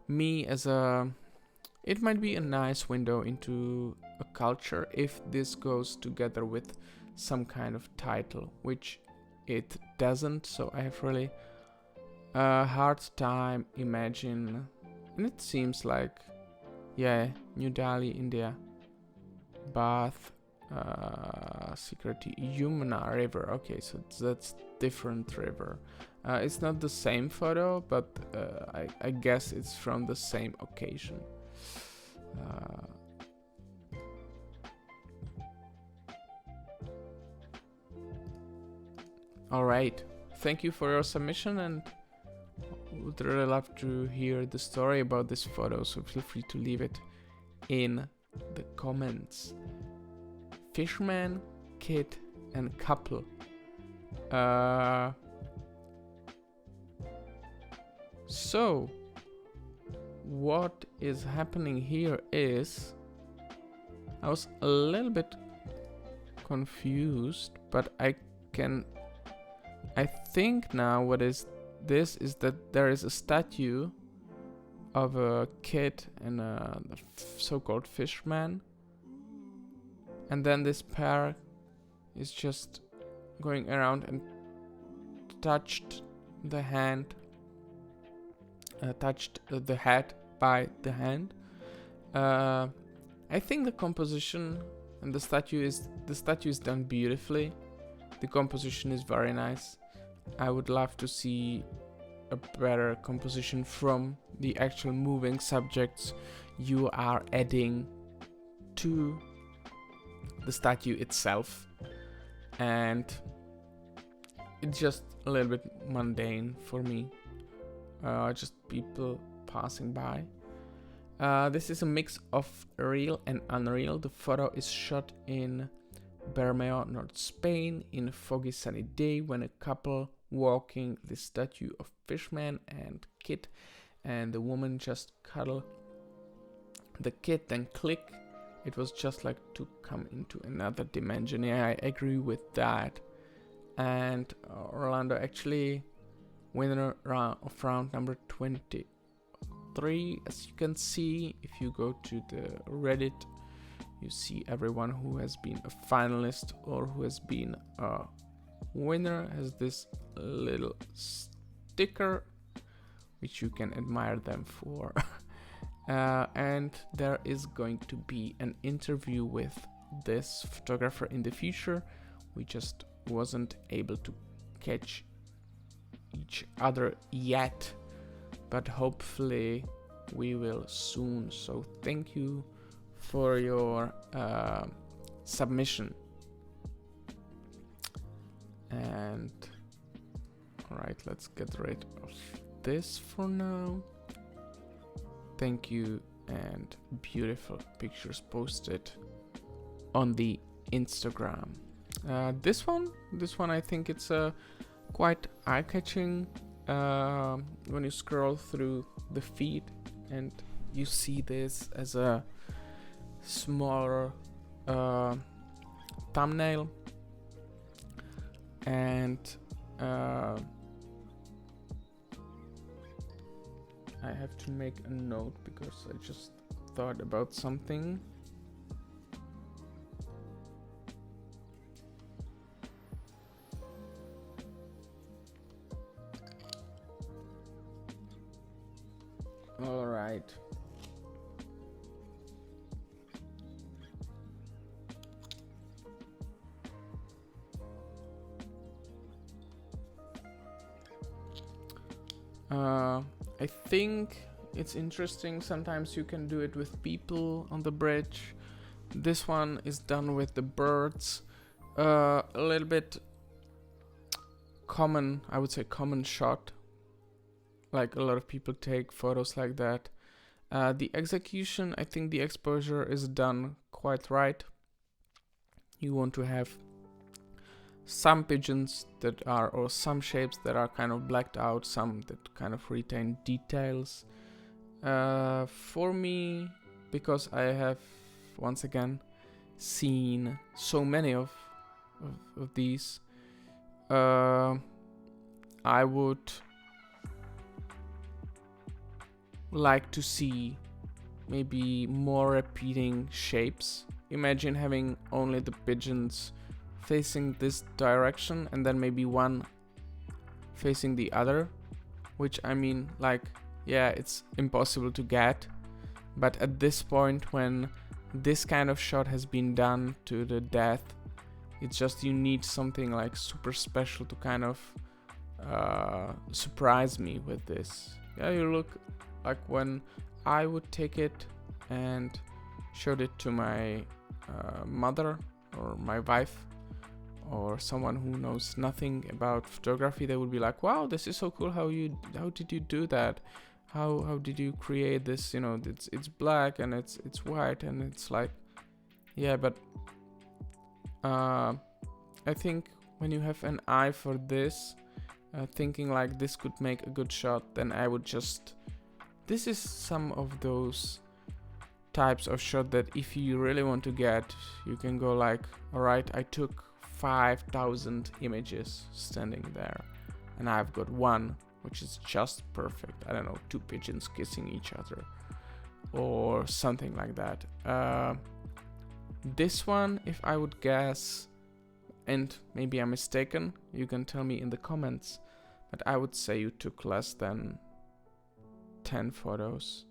me it might be a nice window into a culture if this goes together with some kind of title, which it doesn't. So I have really a hard time imagine, and it seems like, yeah, New Delhi, India, Bath, Security, Yamuna River. Okay, so that's different river. It's not the same photo, but I guess it's from the same occasion. All right, thank you for your submission, and would really love to hear the story about this photo, so feel free to leave it in the comments. Fisherman, kid, and couple. So what is happening here is, I was a little bit confused, but I think now what is this is that there is a statue of a kid and a so-called fisherman, and then this pair is just going around and touched the head by the hand. I think the composition and the statue is done beautifully. The composition is very nice. I would love to see a better composition from the actual moving subjects you are adding to the statue itself, and it's just a little bit mundane for me. Just people passing by. This is a mix of real and unreal. The photo is shot in Bermeo, North Spain, in a foggy sunny day when a couple walking the statue of fishman and kid, and the woman just cuddle the kid, then click. It was just like to come into another dimension. Yeah, I agree with that. And Orlando actually winner of round number 23. As you can see, if you go to the Reddit, you see everyone who has been a finalist or who has been a winner has this little sticker, which you can admire them for. And there is going to be an interview with this photographer in the future. We just wasn't able to catch each other yet, but hopefully we will soon. So thank you for your submission. And alright, let's get rid of this for now. Thank you, and beautiful pictures posted on the Instagram. This one I think it's quite eye-catching when you scroll through the feed and you see this as a smaller thumbnail, and I have to make a note because I just thought about something. All right. I think it's interesting. Sometimes you can do it with people on the bridge. This one is done with the birds. A little bit common, I would say, common shot. Like a lot of people take photos like that. The execution, I think the exposure is done quite right. You want to have some pigeons that are, or some shapes that are kind of blacked out, some that kind of retain details. For me, because I have once again seen so many of these, I I would like to see maybe more repeating shapes. Imagine having only the pigeons facing this direction and then maybe one facing the other, which I mean, like, yeah, it's impossible to get, but at this point when this kind of shot has been done to the death, it's just you need something like super special to kind of surprise me with this. Yeah, you look like when I would take it and showed it to my mother or my wife or someone who knows nothing about photography, they would be like, wow, this is so cool. How did you do that? How did you create this? You know, it's black and it's white, and it's like, yeah, but I think when you have an eye for this, thinking like this could make a good shot, then I would just, this is some of those types of shot that if you really want to get, you can go like, all right, I took 5,000 images standing there and I've got one which is just perfect. I don't know, 2 pigeons kissing each other or something like that. This one, if I would guess, and maybe I'm mistaken, you can tell me in the comments, but I would say you took less than 10 photos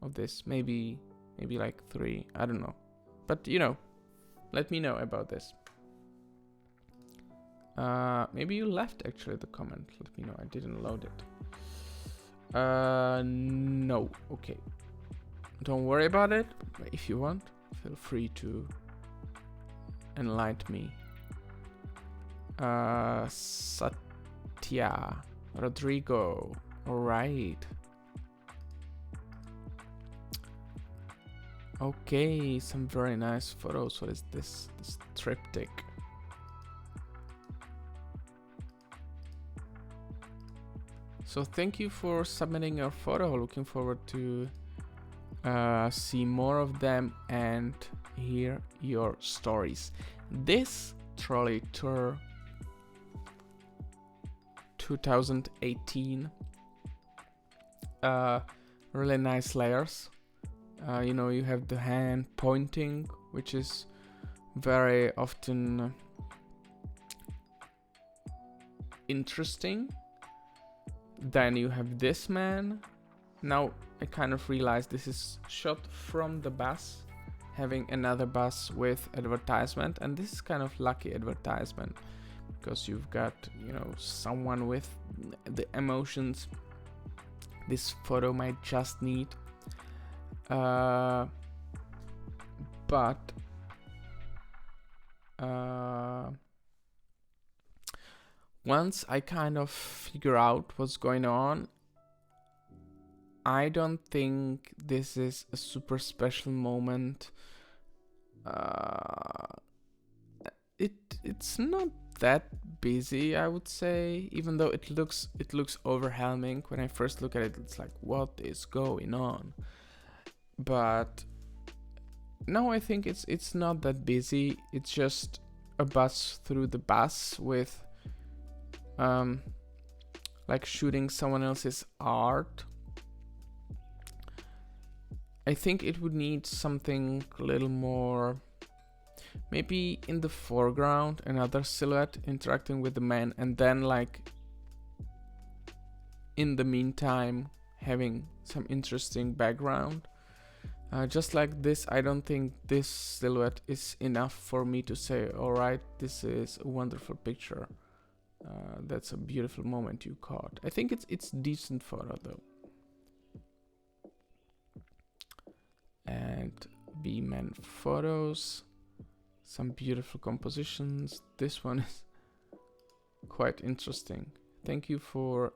of this, maybe like 3, I don't know, but you know, let me know about this. Maybe you left actually the comment, let me know, I didn't load it. No, okay, don't worry about it. If you want, feel free to enlighten me. Satya Rodrigo, all right. Okay, some very nice photos. What is this? This triptych. So thank you for submitting your photo. Looking forward to see more of them and hear your stories. This trolley tour 2018, really nice layers. You know, you have the hand pointing, which is very often interesting. Then you have this man. Now I kind of realized this is shot from the bus, having another bus with advertisement, and this is kind of lucky advertisement because you've got, you know, someone with the emotions this photo might just need. But once I kind of figure out what's going on, I don't think this is a super special moment. It's not that busy, I would say, even though it looks overwhelming. When I first look at it, it's like, what is going on? But no, I think it's not that busy. It's just a bus through the bus with like shooting someone else's art. I think it would need something a little more, maybe in the foreground, another silhouette interacting with the man, and then like in the meantime having some interesting background. Just like this, I don't think this silhouette is enough for me to say, alright, this is a wonderful picture. That's a beautiful moment you caught. I think it's decent photo though. And B-man photos, some beautiful compositions. This one is quite interesting. Thank you for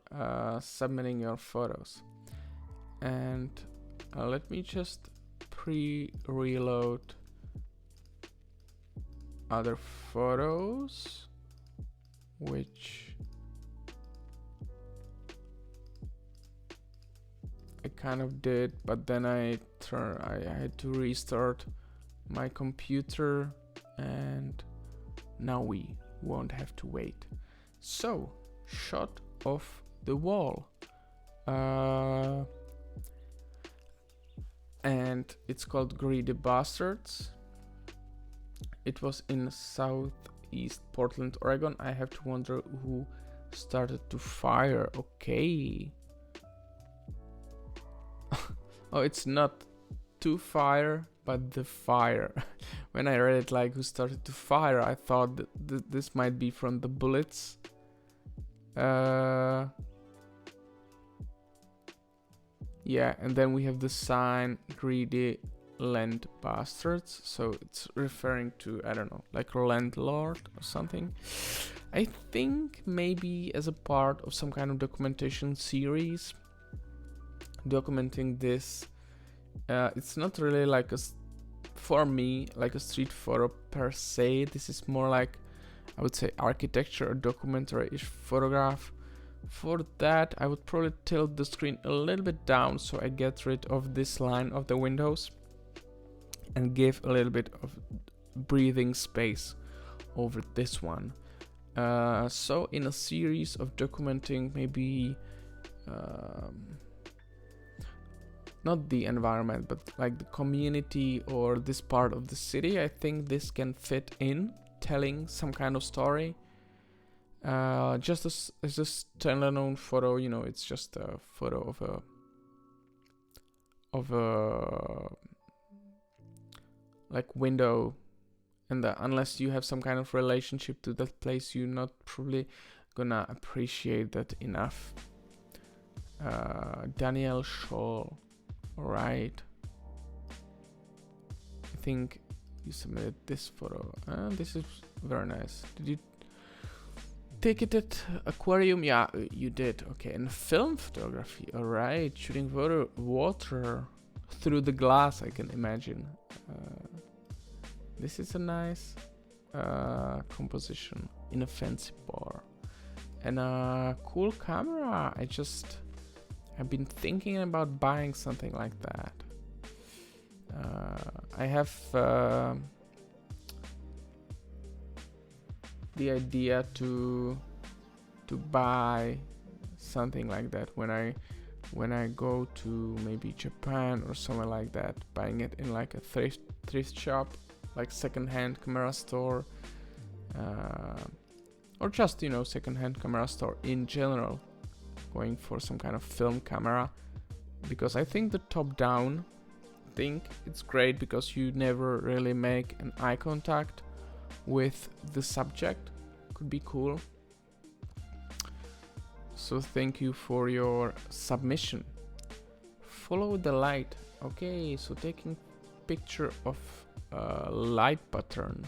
submitting your photos. And let me just pre-reload other photos, which I kind of did, but then I had to restart my computer, and now we won't have to wait. So, shot of the wall. And it's called Greedy Bastards. It was in southeast Portland, Oregon. I have to wonder who started to fire. Okay. Oh, it's not to fire, but the fire. When I read it like who started to fire, I thought that this might be from the bullets. Yeah, and then we have the sign Greedy Land Bastards. So it's referring to, I don't know, like landlord or something. I think maybe as a part of some kind of documentation series, documenting this. It's not really like for me, like a street photo per se. This is more like, I would say, architecture or documentary-ish photograph. For that, I would probably tilt the screen a little bit down so I get rid of this line of the windows and give a little bit of breathing space over this one. So in a series of documenting maybe not the environment, but like the community or this part of the city, I think this can fit in telling some kind of story. Just as a standalone photo, you know, it's just a photo of a like window, and unless you have some kind of relationship to that place, you're not probably gonna appreciate that enough. Daniel Scholl, alright. I think you submitted this photo. This is very nice. Did you take it at aquarium? Yeah, you did. Okay, and film photography. All right, shooting water through the glass. I can imagine. This is a nice composition in a fancy bar, and a cool camera. I've been thinking about buying something like that. I have the idea to buy something like that when I go to maybe Japan or somewhere like that, buying it in like a thrift shop, like second-hand camera store, or just, you know, second-hand camera store in general, going for some kind of film camera, because I think the top-down thing, it's great because you never really make an eye contact with the subject. Could be cool. So thank you for your submission. Follow the light. Okay, so taking picture of light pattern.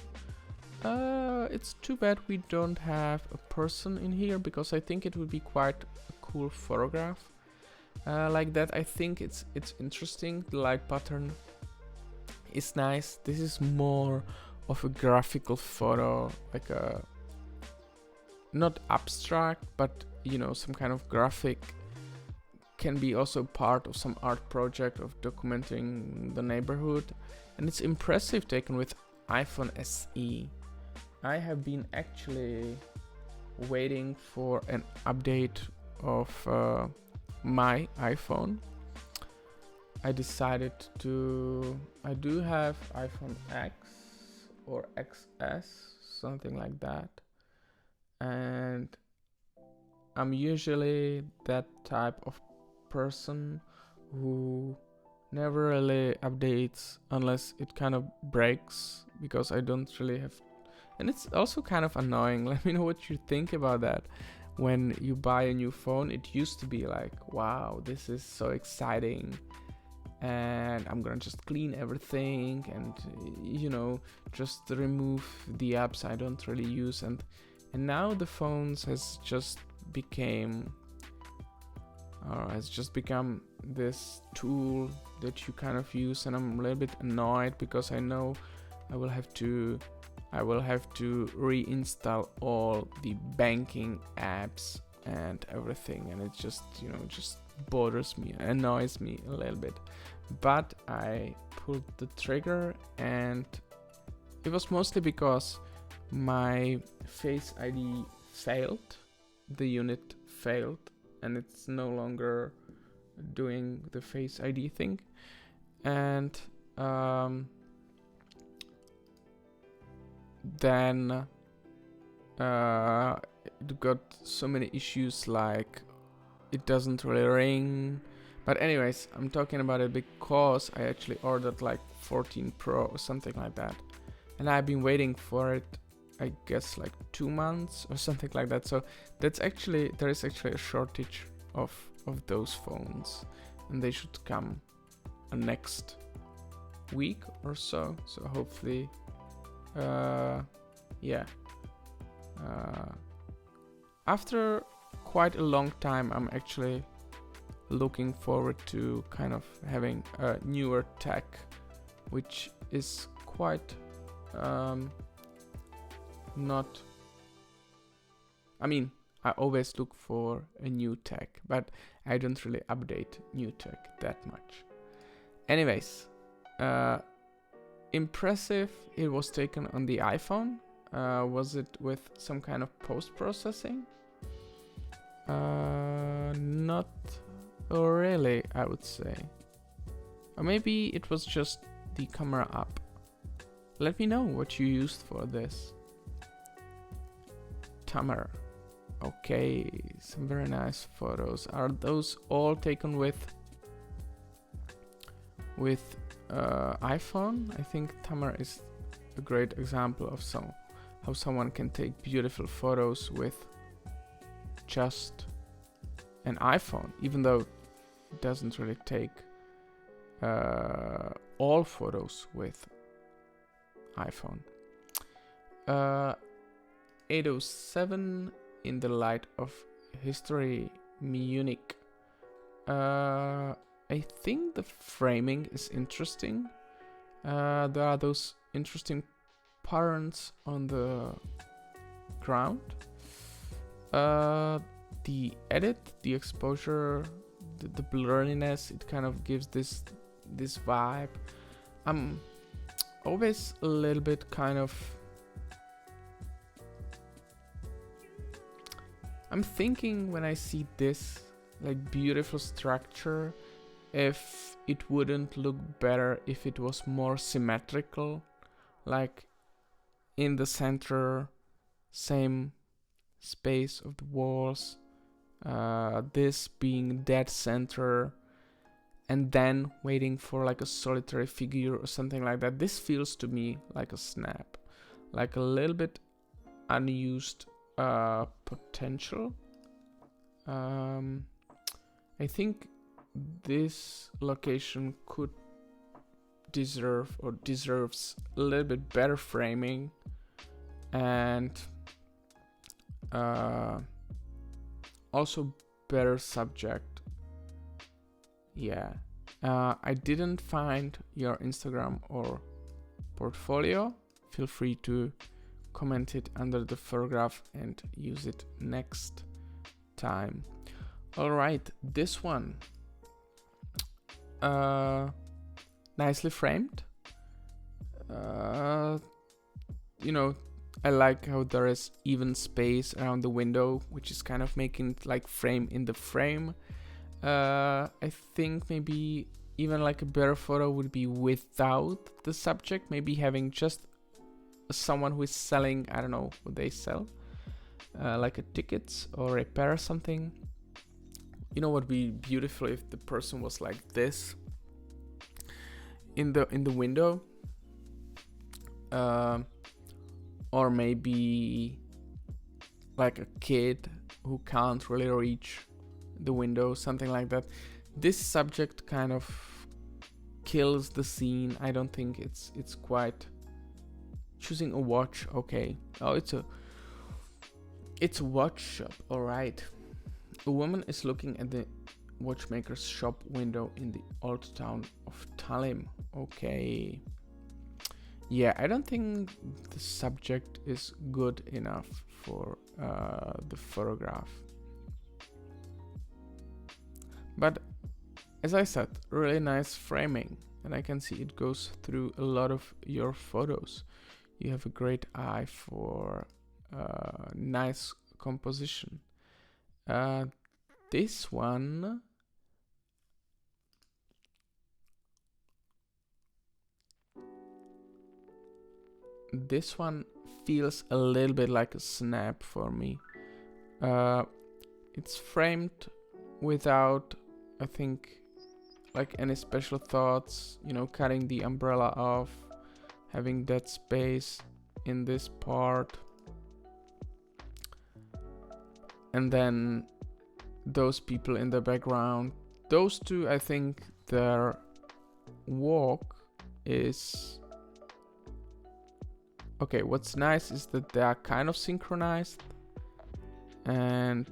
It's too bad we don't have a person in here, because I think it would be quite a cool photograph like that. I think it's interesting. The light pattern is nice. This is more of a graphical photo, like a not abstract, but you know, some kind of graphic. Can be also part of some art project of documenting the neighborhood, and it's impressive, taken with iPhone SE. I have been actually waiting for an update of my iPhone. I decided to. I do have iPhone X or XS, something like that, and I'm usually that type of person who never really updates unless it kind of breaks, because I don't really have. And it's also kind of annoying. Let me know what you think about that. When you buy a new phone, it used to be like, wow, this is so exciting, and I'm gonna just clean everything and, you know, just remove the apps I don't really use, and now the phones has just become this tool that you kind of use, and I'm a little bit annoyed because I know I will have to reinstall all the banking apps and everything, and it just, you know, just bothers me, annoys me a little bit. But I pulled the trigger, and it was mostly because my Face ID failed. The unit failed and it's no longer doing the Face ID thing. And then it got so many issues, like it doesn't really ring. But anyways, I'm talking about it because I actually ordered like 14 Pro or something like that, and I've been waiting for it, I guess like 2 months or something like that. So there is actually a shortage of those phones, and they should come next week or so. So hopefully, after quite a long time, I'm actually looking forward to kind of having a newer tech, which is quite not. I mean, I always look for a new tech, but I don't really update new tech that much. Anyways, impressive. It was taken on the iPhone. Was it with some kind of post-processing? Not really, I would say. Or maybe it was just the camera app. Let me know what you used for this. Tamer. Okay, some very nice photos. Are those all taken with iPhone? I think Tamer is a great example of how someone can take beautiful photos with just an iPhone, even though it doesn't really take all photos with iPhone. 807 in the light of history, Munich. I think the framing is interesting. There are those interesting patterns on the ground. The edit, the exposure, the blurriness, it kind of gives this vibe. I'm always a little bit kind of... I'm thinking when I see this like beautiful structure, if it wouldn't look better if it was more symmetrical, like in the center, same space of the walls, this being dead center, and then waiting for like a solitary figure or something like that. This feels to me like a snap, like a little bit unused potential. I think this location could deserves a little bit better framing and also better subject. Yeah, I didn't find your Instagram or portfolio. Feel free to comment it under the photograph and use it next time. All right, this one, nicely framed. I like how there is even space around the window, which is kind of making it like frame in the frame. I think maybe even like a better photo would be without the subject, maybe having just someone who is selling, I don't know what they sell, like a tickets or a pair or something. You know what would be beautiful if the person was like this in the window, or maybe like a kid who can't really reach the window, something like that. This subject kind of kills the scene. I don't think it's quite. Choosing a watch, okay. Oh, it's a watch shop. All right. A woman is looking at the watchmaker's shop window in the old town of Tallinn. Okay. Yeah, I don't think the subject is good enough for the photograph. But as I said, really nice framing, and I can see it goes through a lot of your photos. You have a great eye for nice composition. This one. This one feels a little bit like a snap for me. It's framed without, I think, like any special thoughts, you know, cutting the umbrella off, having that space in this part, and then those people in the background. Those two, I think their walk is okay. What's nice is that they are kind of synchronized, and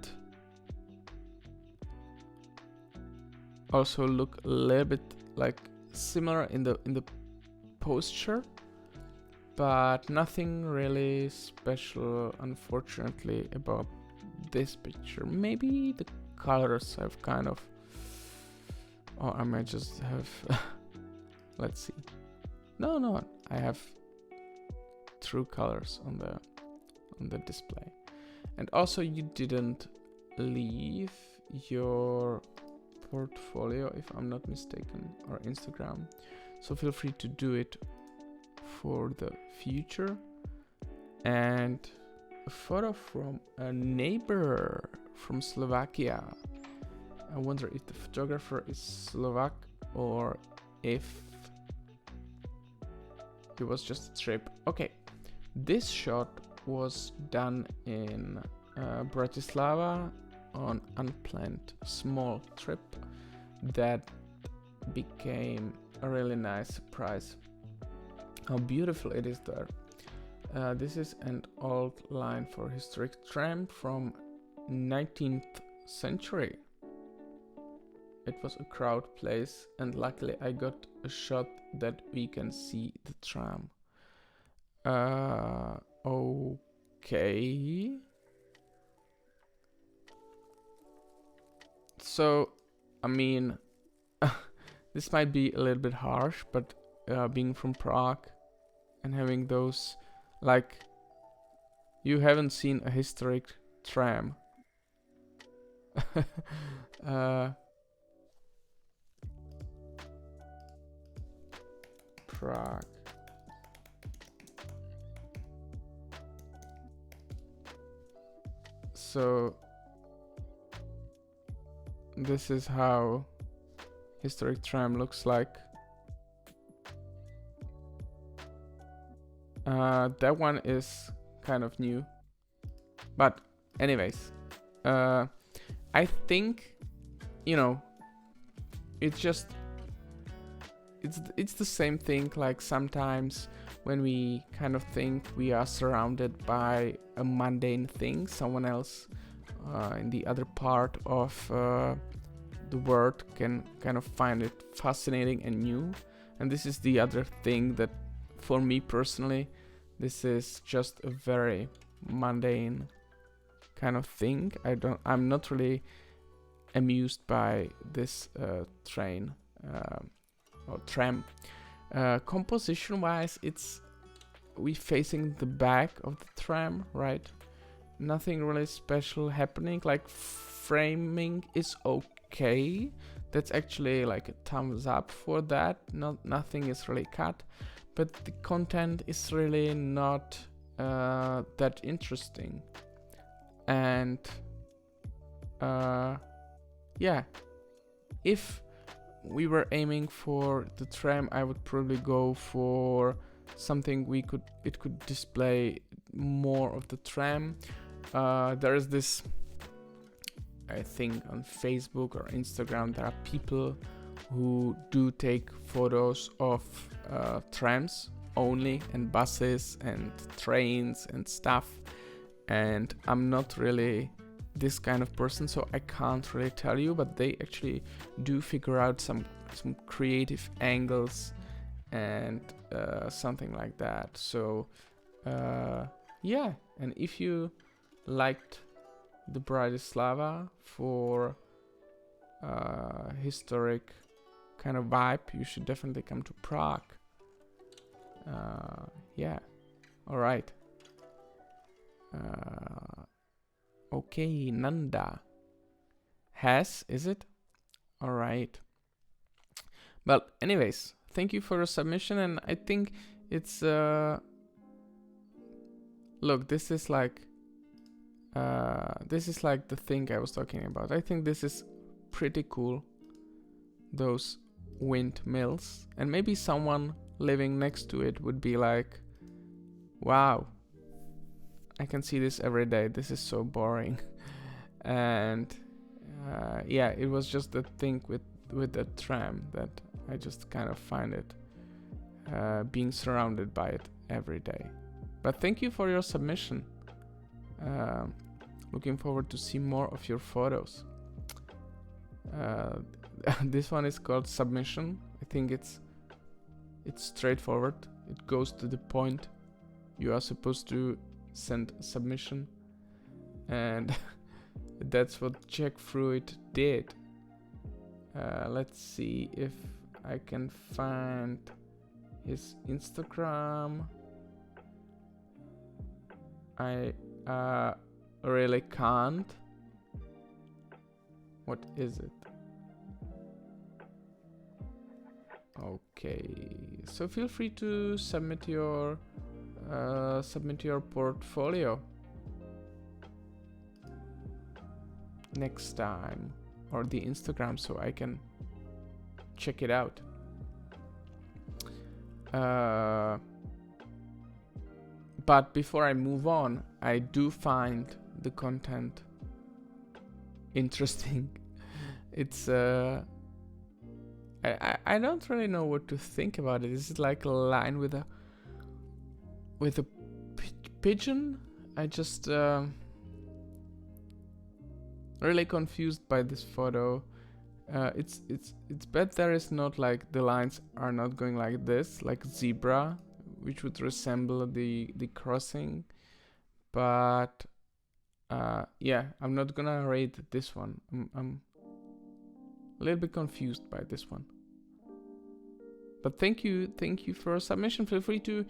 also look a little bit like similar in the posture, but nothing really special, unfortunately, about this picture. Maybe the colors have kind of, or I might just have let's see. No, I have true colors on the display. And also, you didn't leave your portfolio, if I'm not mistaken, or Instagram, so feel free to do it for the future. And a photo from a neighbor from Slovakia. I wonder if the photographer is Slovak or if it was just a trip. Okay, this shot was done in Bratislava on unplanned small trip that became a really nice surprise. How beautiful it is there. This is an old line for historic tram from 19th century. It was a crowd place, and luckily I got a shot that we can see the tram. Okay. So, I mean, this might be a little bit harsh, but being from Prague and having those, like, you haven't seen a historic tram. Prague. So this is how historic tram looks like. That one is kind of new, but anyways, I think, you know, it's just it's the same thing. Like sometimes when we kind of think we are surrounded by a mundane thing, someone else in the other part of the world can kind of find it fascinating and new. And this is the other thing that, for me personally, this is just a very mundane kind of thing. I'm not really amused by this train or tram. Composition wise, we facing the back of the tram, right? Nothing really special happening. Like framing is okay. That's actually like a thumbs up for that. Nothing is really cut, but the content is really not that interesting. And yeah, if we were aiming for the tram, I would probably go for something it could display more of the tram. There is this, I think on Facebook or Instagram, there are people who do take photos of trams only, and buses and trains and stuff, and I'm not really this kind of person, so I can't really tell you, but they actually do figure out some creative angles and something like that. So yeah, and if you liked the Bratislava for historic kind of vibe, you should definitely come to Prague. Yeah, all right. Okay, Nanda. has, is it? All right. Well, anyways, thank you for your submission, and I think it's look, this is like the thing I was talking about. I think this is pretty cool, those windmills, and maybe someone living next to it would be like, wow, I can see this every day, this is so boring. And yeah, it was just the thing with the tram that I just kind of find it being surrounded by it every day. But thank you for your submission. Looking forward to see more of your photos. This one is called submission. I think it's straightforward. It goes to the point. You are supposed to send a submission, and that's what Jack Fruit did. Let's see if I can find his Instagram. I really can't. What is it? Okay, so feel free to submit your portfolio next time, or the Instagram, so I can check it out. But before I move on, I do find the content interesting. It's I don't really know what to think about it. This is like a line with a pigeon. I just really confused by this photo. It's bad there is not like the lines are not going like this, like zebra, which would resemble the crossing. But yeah, I'm not gonna rate this one. I'm a little bit confused by this one. But thank you for a submission. Feel free to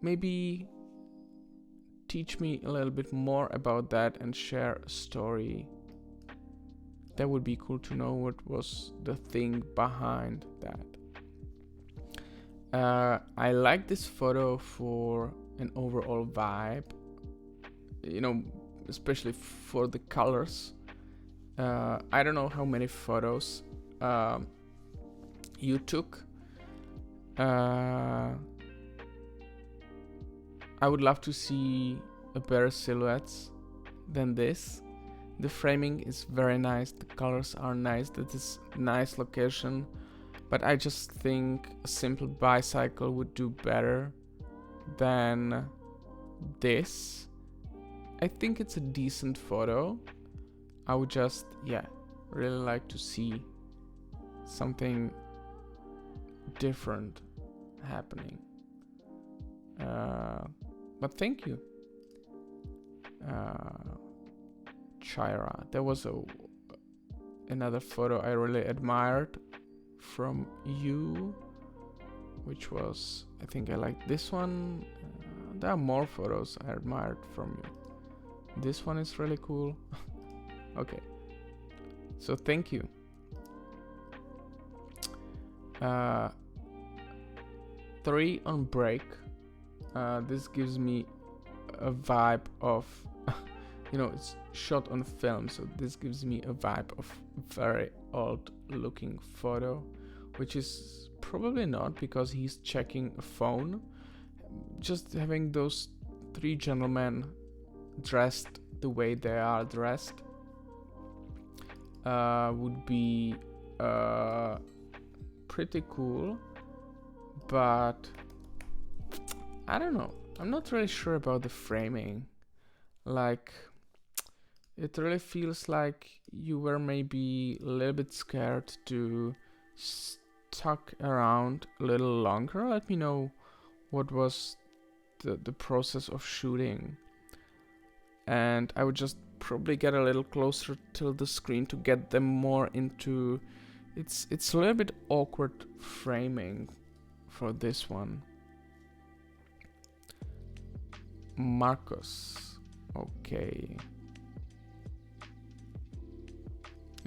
maybe teach me a little bit more about that and share a story. That would be cool to know what was the thing behind that. I like this photo for an overall vibe, you know, especially for the colors. I don't know how many photos you took. I would love to see a better silhouettes than this. The framing is very nice, the colors are nice, that is nice location, but I just think a simple bicycle would do better than this. I think it's a decent photo. I would just, yeah, really like to see something different happening. But thank you, Chira. There was another photo I really admired from you, which was, I think I like this one. There are more photos I admired from you. This one is really cool. Okay, so thank you. 3 on break. This gives me a vibe of you know, it's shot on film, so this gives me a vibe of very old looking photo, which is probably not, because he's checking a phone. Just having those 3 gentlemen dressed the way they are dressed would be pretty cool, but I don't know, I'm not really sure about the framing. Like, it really feels like you were maybe a little bit scared to stuck around a little longer. Let me know what was the process of shooting, and I would just probably get a little closer to the screen to get them more into. It's a little bit awkward framing for this one. Marcos, okay.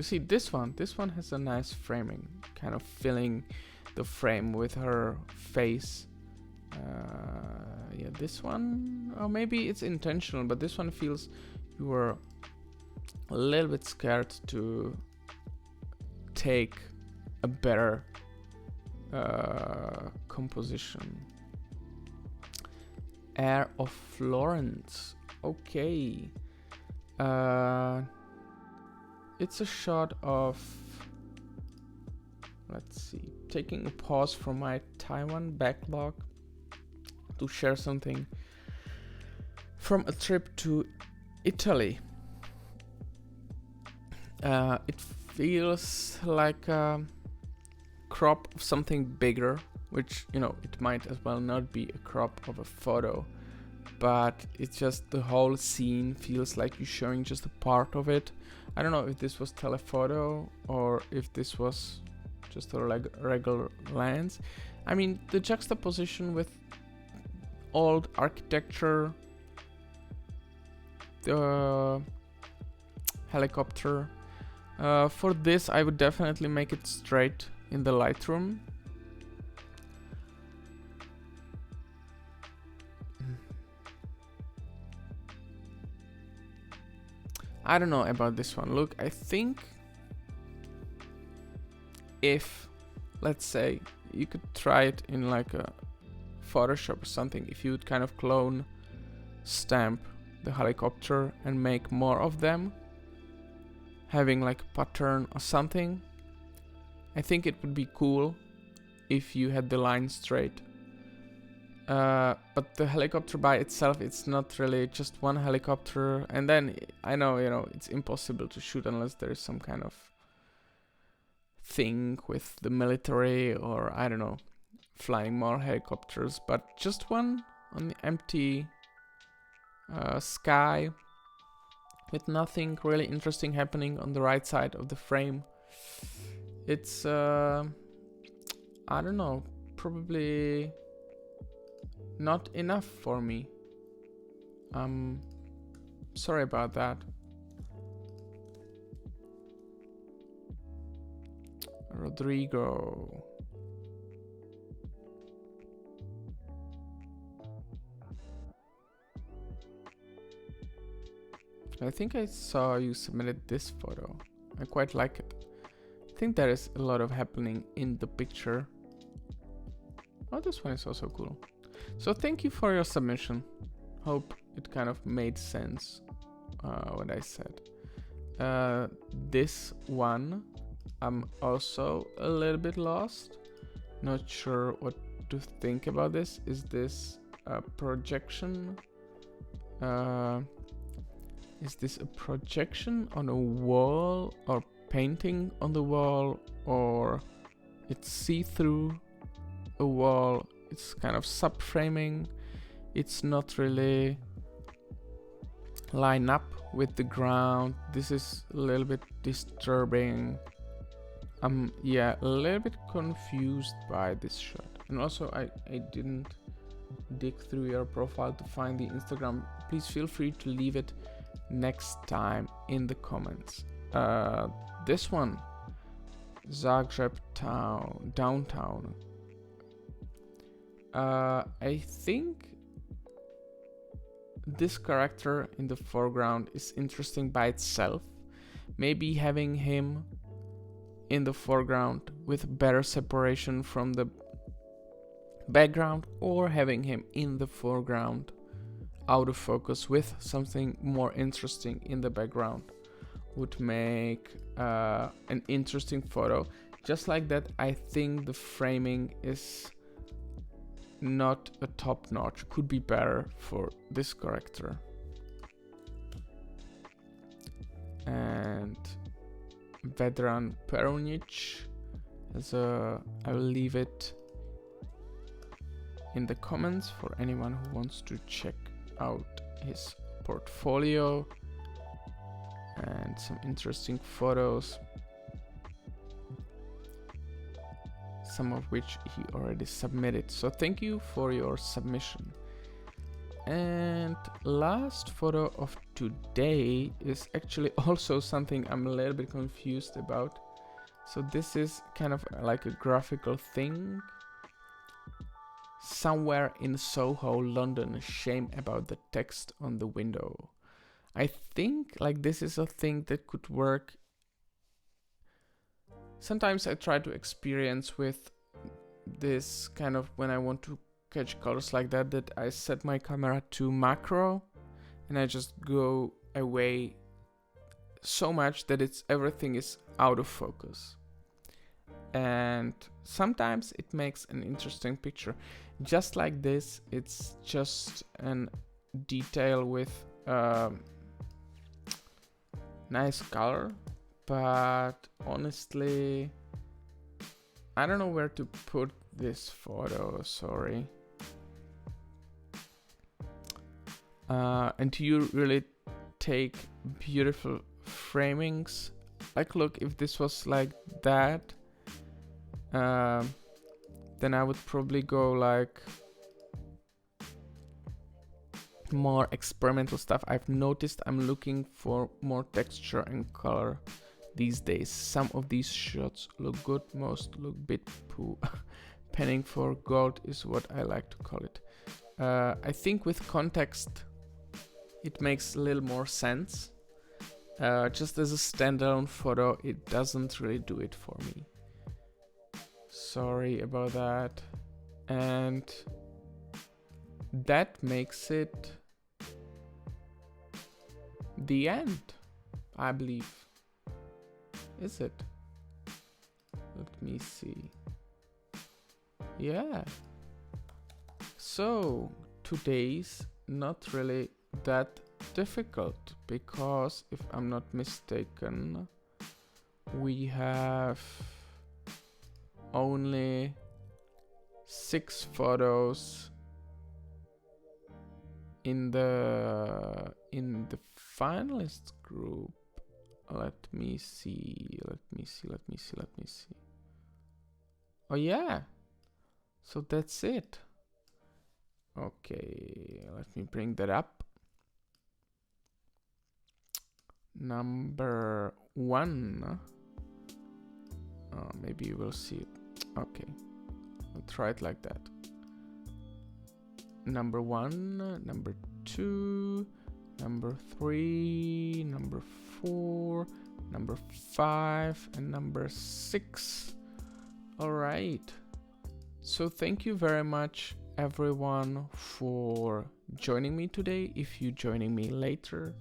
You see this one has a nice framing, kind of filling the frame with her face. Yeah, this one, or maybe it's intentional, but this one feels you were a little bit scared to take a better composition. Air of Florence. Okay. It's a shot of, let's see, taking a pause from my Taiwan backlog to share something from a trip to Italy. It feels like a crop of something bigger, which, you know, it might as well not be a crop of a photo, but it's just the whole scene feels like you're showing just a part of it. I don't know if this was telephoto or if this was just a regular lens. I mean, the juxtaposition with old architecture, the helicopter. For this, I would definitely make it straight in the Lightroom. I don't know about this one. Look, I think if, let's say, you could try it in like a Photoshop or something, if you would kind of clone, stamp the helicopter and make more of them, having like a pattern or something, I think it would be cool if you had the line straight. But the helicopter by itself, it's not really just one helicopter. And then I know, you know, it's impossible to shoot unless there is some kind of thing with the military or I don't know, flying more helicopters. But just one on the empty sky with nothing really interesting happening on the right side of the frame. It's I don't know, probably not enough for me. Sorry about that. Rodrigo. I think I saw you submitted this photo. I quite like it. I think there is a lot of happening in the picture. Oh, this one is also cool. So thank you for your submission. Hope it kind of made sense what I said. This one, I'm also a little bit lost. Not sure what to think about this. Is this a projection? Is this a projection on a wall or painting on the wall, or it's see-through a wall? It's kind of subframing. It's not really line up with the ground. This is a little bit disturbing. Yeah, a little bit confused by this shot. And also I didn't dig through your profile to find the Instagram. Please feel free to leave it next time in the comments. This one, Zagreb town, downtown. I think this character in the foreground is interesting by itself. Maybe having him in the foreground with better separation from the background, or having him in the foreground out of focus with something more interesting in the background would make an interesting photo. Just like that, I think the framing is not a top notch, could be better for this character. And Vedran Perunic as a, I will leave it in the comments for anyone who wants to check out his portfolio and some interesting photos, some of which he already submitted. So thank you for your submission. And last photo of today is actually also something I'm a little bit confused about. So this is kind of like a graphical thing. Somewhere in Soho, London, shame about the text on the window. I think like this is a thing that could work. Sometimes I try to experience with this kind of when I want to catch colors like that I set my camera to macro and I just go away so much that everything is out of focus. And sometimes it makes an interesting picture. Just like this, it's just an detail with nice color, but honestly, I don't know where to put this photo, sorry. And you really take beautiful framings. Like, look, if this was like that, then I would probably go like more experimental stuff. I've noticed I'm looking for more texture and color these days. Some of these shots look good, most look bit poo. Penning for gold is what I like to call it. I think with context it makes a little more sense. Just as a standalone photo, it doesn't really do it for me. Sorry about that. And that makes it the end, I believe. Is it? Let me see. Yeah. So today's not really that difficult because if I'm not mistaken, we have only 6 photos in the finalist group. Let me see. Oh yeah, so that's it. Okay, let me bring that up. Number 1. Maybe you will see it. Okay, I'll try it like that. Number 1, number 2, number 3, number 4, number 5, and number 6. All right. So thank you very much, everyone, for joining me today. If you're joining me later,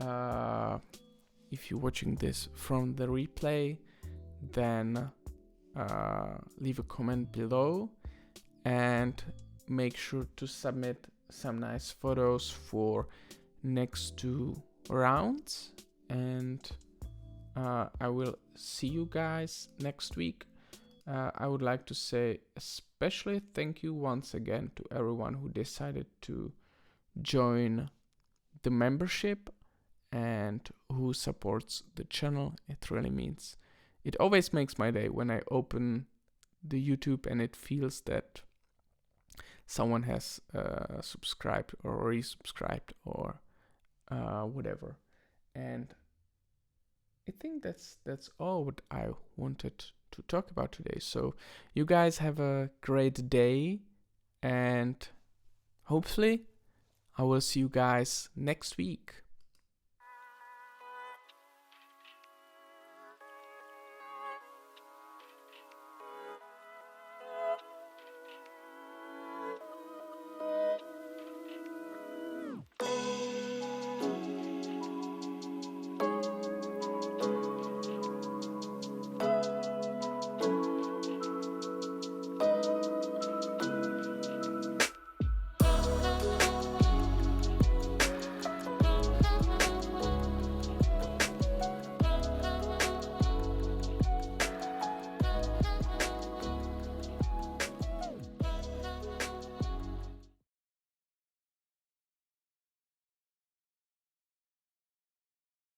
if you're watching this from the replay, then leave a comment below and make sure to submit some nice photos for next 2 rounds. And I will see you guys next week. I would like to say especially thank you once again to everyone who decided to join the membership and who supports the channel. It really means, it always makes my day when I open the YouTube and it feels that someone has subscribed or resubscribed or whatever. And I think that's all what I wanted to talk about today. So you guys have a great day, and hopefully I will see you guys next week.